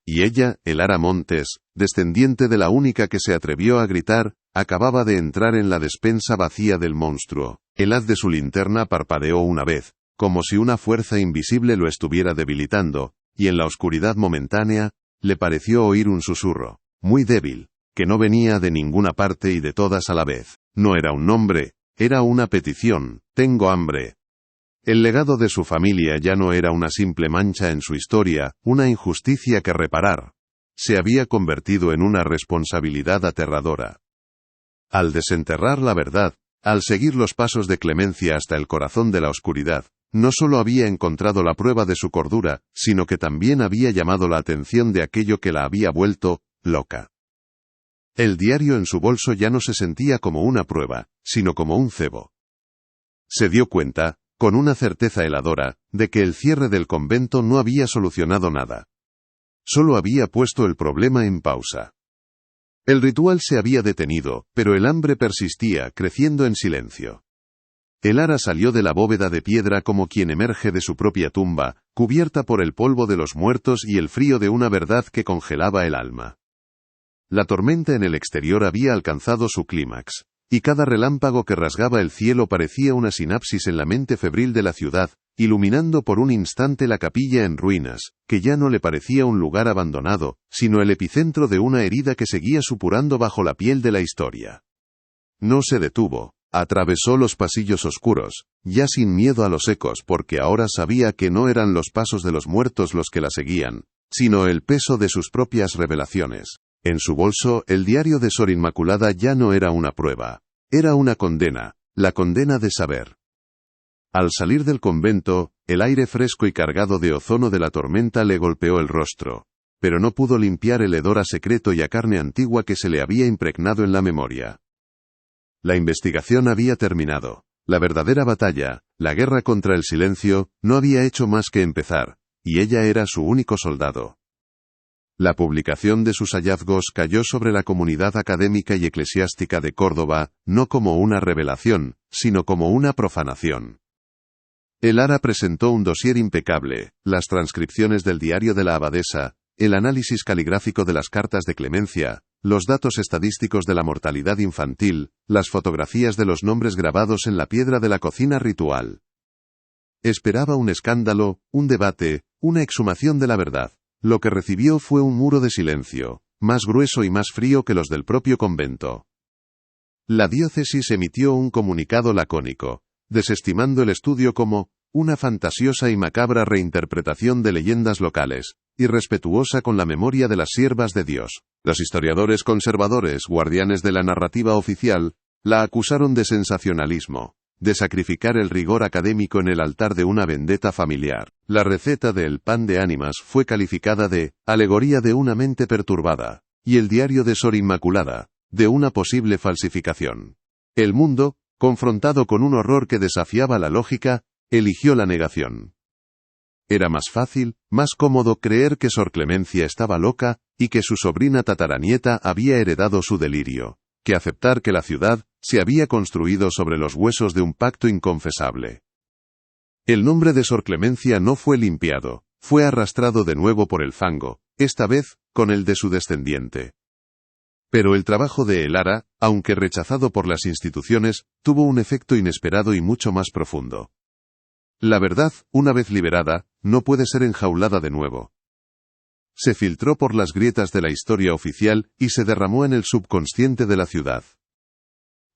Y ella, el Ara Montes, descendiente de la única que se atrevió a gritar, acababa de entrar en la despensa vacía del monstruo. El haz de su linterna parpadeó una vez, como si una fuerza invisible lo estuviera debilitando, y en la oscuridad momentánea, le pareció oír un susurro, muy débil, que no venía de ninguna parte y de todas a la vez. No era un nombre, era una petición: tengo hambre, El legado de su familia ya no era una simple mancha en su historia, una injusticia que reparar. Se había convertido en una responsabilidad aterradora. Al desenterrar la verdad, al seguir los pasos de Clemencia hasta el corazón de la oscuridad, no solo había encontrado la prueba de su cordura, sino que también había llamado la atención de aquello que la había vuelto loca. El diario en su bolso ya no se sentía como una prueba, sino como un cebo. Se dio cuenta, con una certeza heladora, de que el cierre del convento no había solucionado nada. Solo había puesto el problema en pausa. El ritual se había detenido, pero el hambre persistía, creciendo en silencio. Elara salió de la bóveda de piedra como quien emerge de su propia tumba, cubierta por el polvo de los muertos y el frío de una verdad que congelaba el alma. La tormenta en el exterior había alcanzado su clímax, y cada relámpago que rasgaba el cielo parecía una sinapsis en la mente febril de la ciudad, iluminando por un instante la capilla en ruinas, que ya no le parecía un lugar abandonado, sino el epicentro de una herida que seguía supurando bajo la piel de la historia. No se detuvo. Atravesó los pasillos oscuros, ya sin miedo a los ecos porque ahora sabía que no eran los pasos de los muertos los que la seguían, sino el peso de sus propias revelaciones. En su bolso, el diario de Sor Inmaculada ya no era una prueba, era una condena, la condena de saber. Al salir del convento, el aire fresco y cargado de ozono de la tormenta le golpeó el rostro, pero no pudo limpiar el hedor a secreto y a carne antigua que se le había impregnado en la memoria. La investigación había terminado. La verdadera batalla, la guerra contra el silencio, no había hecho más que empezar, y ella era su único soldado. La publicación de sus hallazgos cayó sobre la comunidad académica y eclesiástica de Córdoba, no como una revelación, sino como una profanación. Elara presentó un dossier impecable, las transcripciones del diario de la abadesa, el análisis caligráfico de las cartas de Clemencia, los datos estadísticos de la mortalidad infantil, las fotografías de los nombres grabados en la piedra de la cocina ritual. Esperaba un escándalo, un debate, una exhumación de la verdad. Lo que recibió fue un muro de silencio, más grueso y más frío que los del propio convento. La diócesis emitió un comunicado lacónico, desestimando el estudio como una fantasiosa y macabra reinterpretación de leyendas locales, irrespetuosa con la memoria de las siervas de Dios. Los historiadores conservadores, guardianes de la narrativa oficial, la acusaron de sensacionalismo, de sacrificar el rigor académico en el altar de una vendetta familiar. La receta del pan de ánimas fue calificada de alegoría de una mente perturbada, y el diario de Sor Inmaculada, de una posible falsificación. El mundo, confrontado con un horror que desafiaba la lógica, eligió la negación. Era más fácil, más cómodo creer que Sor Clemencia estaba loca, y que su sobrina tataranieta había heredado su delirio, que aceptar que la ciudad se había construido sobre los huesos de un pacto inconfesable. El nombre de Sor Clemencia no fue limpiado, fue arrastrado de nuevo por el fango, esta vez, con el de su descendiente. Pero el trabajo de Elara, aunque rechazado por las instituciones, tuvo un efecto inesperado y mucho más profundo. La verdad, una vez liberada, no puede ser enjaulada de nuevo. Se filtró por las grietas de la historia oficial y se derramó en el subconsciente de la ciudad.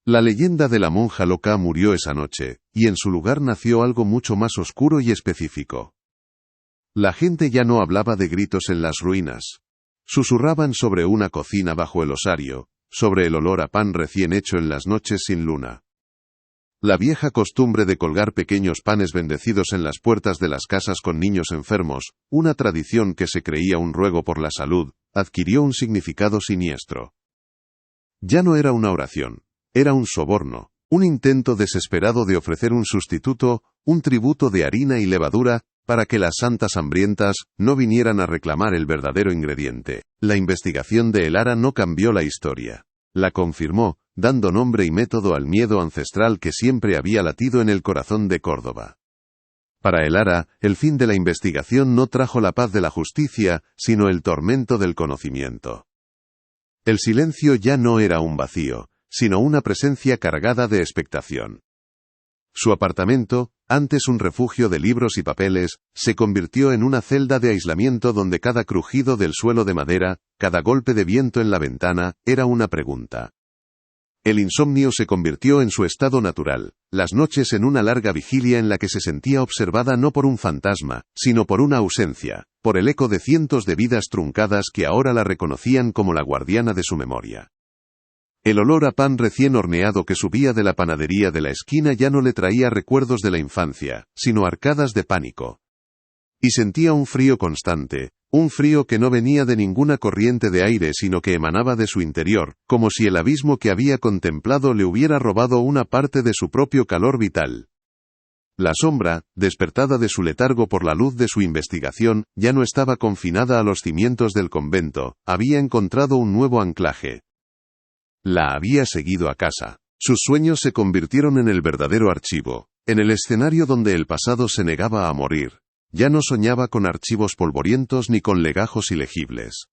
La leyenda de la monja loca murió esa noche, y en su lugar nació algo mucho más oscuro y específico. La gente ya no hablaba de gritos en las ruinas. Susurraban sobre una cocina bajo el osario, sobre el olor a pan recién hecho en las noches sin luna. La vieja costumbre de colgar pequeños panes bendecidos en las puertas de las casas con niños enfermos, una tradición que se creía un ruego por la salud, adquirió un significado siniestro. Ya no era una oración, era un soborno, un intento desesperado de ofrecer un sustituto, un tributo de harina y levadura, para que las santas hambrientas no vinieran a reclamar el verdadero ingrediente. La investigación de Elara no cambió la historia. La confirmó, dando nombre y método al miedo ancestral que siempre había latido en el corazón de Córdoba. Para Elara, el fin de la investigación no trajo la paz de la justicia, sino el tormento del conocimiento. El silencio ya no era un vacío, sino una presencia cargada de expectación. Su apartamento, antes un refugio de libros y papeles, se convirtió en una celda de aislamiento donde cada crujido del suelo de madera, cada golpe de viento en la ventana, era una pregunta. El insomnio se convirtió en su estado natural, las noches en una larga vigilia en la que se sentía observada no por un fantasma, sino por una ausencia, por el eco de cientos de vidas truncadas que ahora la reconocían como la guardiana de su memoria. El olor a pan recién horneado que subía de la panadería de la esquina ya no le traía recuerdos de la infancia, sino arcadas de pánico. Y sentía un frío constante, un frío que no venía de ninguna corriente de aire sino que emanaba de su interior, como si el abismo que había contemplado le hubiera robado una parte de su propio calor vital. La sombra, despertada de su letargo por la luz de su investigación, ya no estaba confinada a los cimientos del convento, había encontrado un nuevo anclaje. La había seguido a casa. Sus sueños se convirtieron en el verdadero archivo, en el escenario donde el pasado se negaba a morir. Ya no soñaba con archivos polvorientos ni con legajos ilegibles.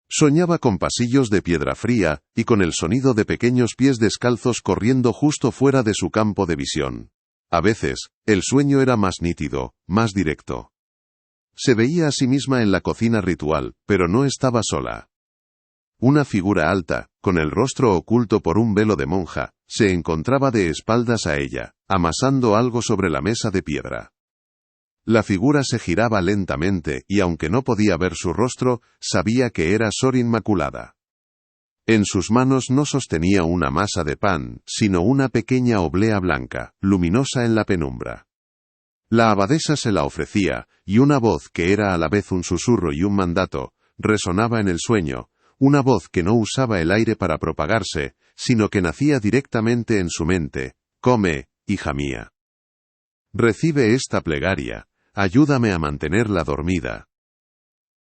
Soñaba con pasillos de piedra fría, y con el sonido de pequeños pies descalzos corriendo justo fuera de su campo de visión. A veces, el sueño era más nítido, más directo. Se veía a sí misma en la cocina ritual, pero no estaba sola. Una figura alta, con el rostro oculto por un velo de monja, se encontraba de espaldas a ella, amasando algo sobre la mesa de piedra. La figura se giraba lentamente y aunque no podía ver su rostro, sabía que era Sor Inmaculada. En sus manos no sostenía una masa de pan, sino una pequeña oblea blanca, luminosa en la penumbra. La abadesa se la ofrecía, y una voz que era a la vez un susurro y un mandato, resonaba en el sueño, una voz que no usaba el aire para propagarse, sino que nacía directamente en su mente: «Come, hija mía. Recibe esta plegaria. Ayúdame a mantenerla dormida».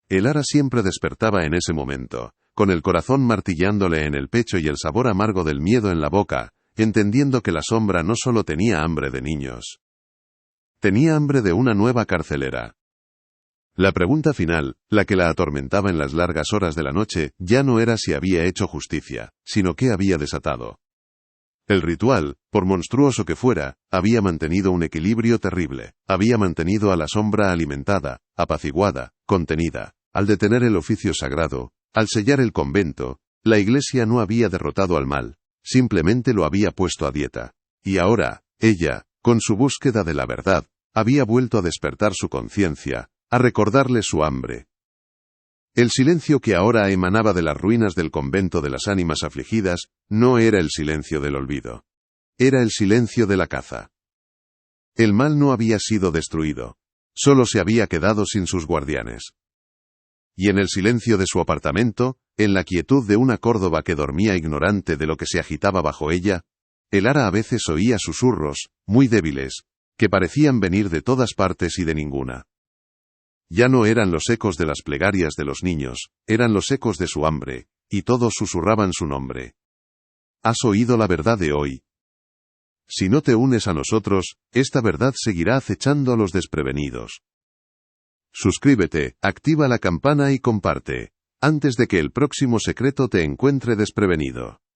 El ara siempre despertaba en ese momento, con el corazón martillándole en el pecho y el sabor amargo del miedo en la boca, entendiendo que la sombra no solo tenía hambre de niños. Tenía hambre de una nueva carcelera. La pregunta final, la que la atormentaba en las largas horas de la noche, ya no era si había hecho justicia, sino qué había desatado. El ritual, por monstruoso que fuera, había mantenido un equilibrio terrible, había mantenido a la sombra alimentada, apaciguada, contenida. Al detener el oficio sagrado, al sellar el convento, la Iglesia no había derrotado al mal, simplemente lo había puesto a dieta. Y ahora, ella, con su búsqueda de la verdad, había vuelto a despertar su conciencia, a recordarle su hambre. El silencio que ahora emanaba de las ruinas del convento de las ánimas afligidas no era el silencio del olvido. Era el silencio de la caza. El mal no había sido destruido. Solo se había quedado sin sus guardianes. Y en el silencio de su apartamento, en la quietud de una Córdoba que dormía ignorante de lo que se agitaba bajo ella, el ara a veces oía susurros, muy débiles, que parecían venir de todas partes y de ninguna. Ya no eran los ecos de las plegarias de los niños, eran los ecos de su hambre, y todos susurraban su nombre. ¿Has oído la verdad de hoy? Si no te unes a nosotros, esta verdad seguirá acechando a los desprevenidos. Suscríbete, activa la campana y comparte, antes de que el próximo secreto te encuentre desprevenido.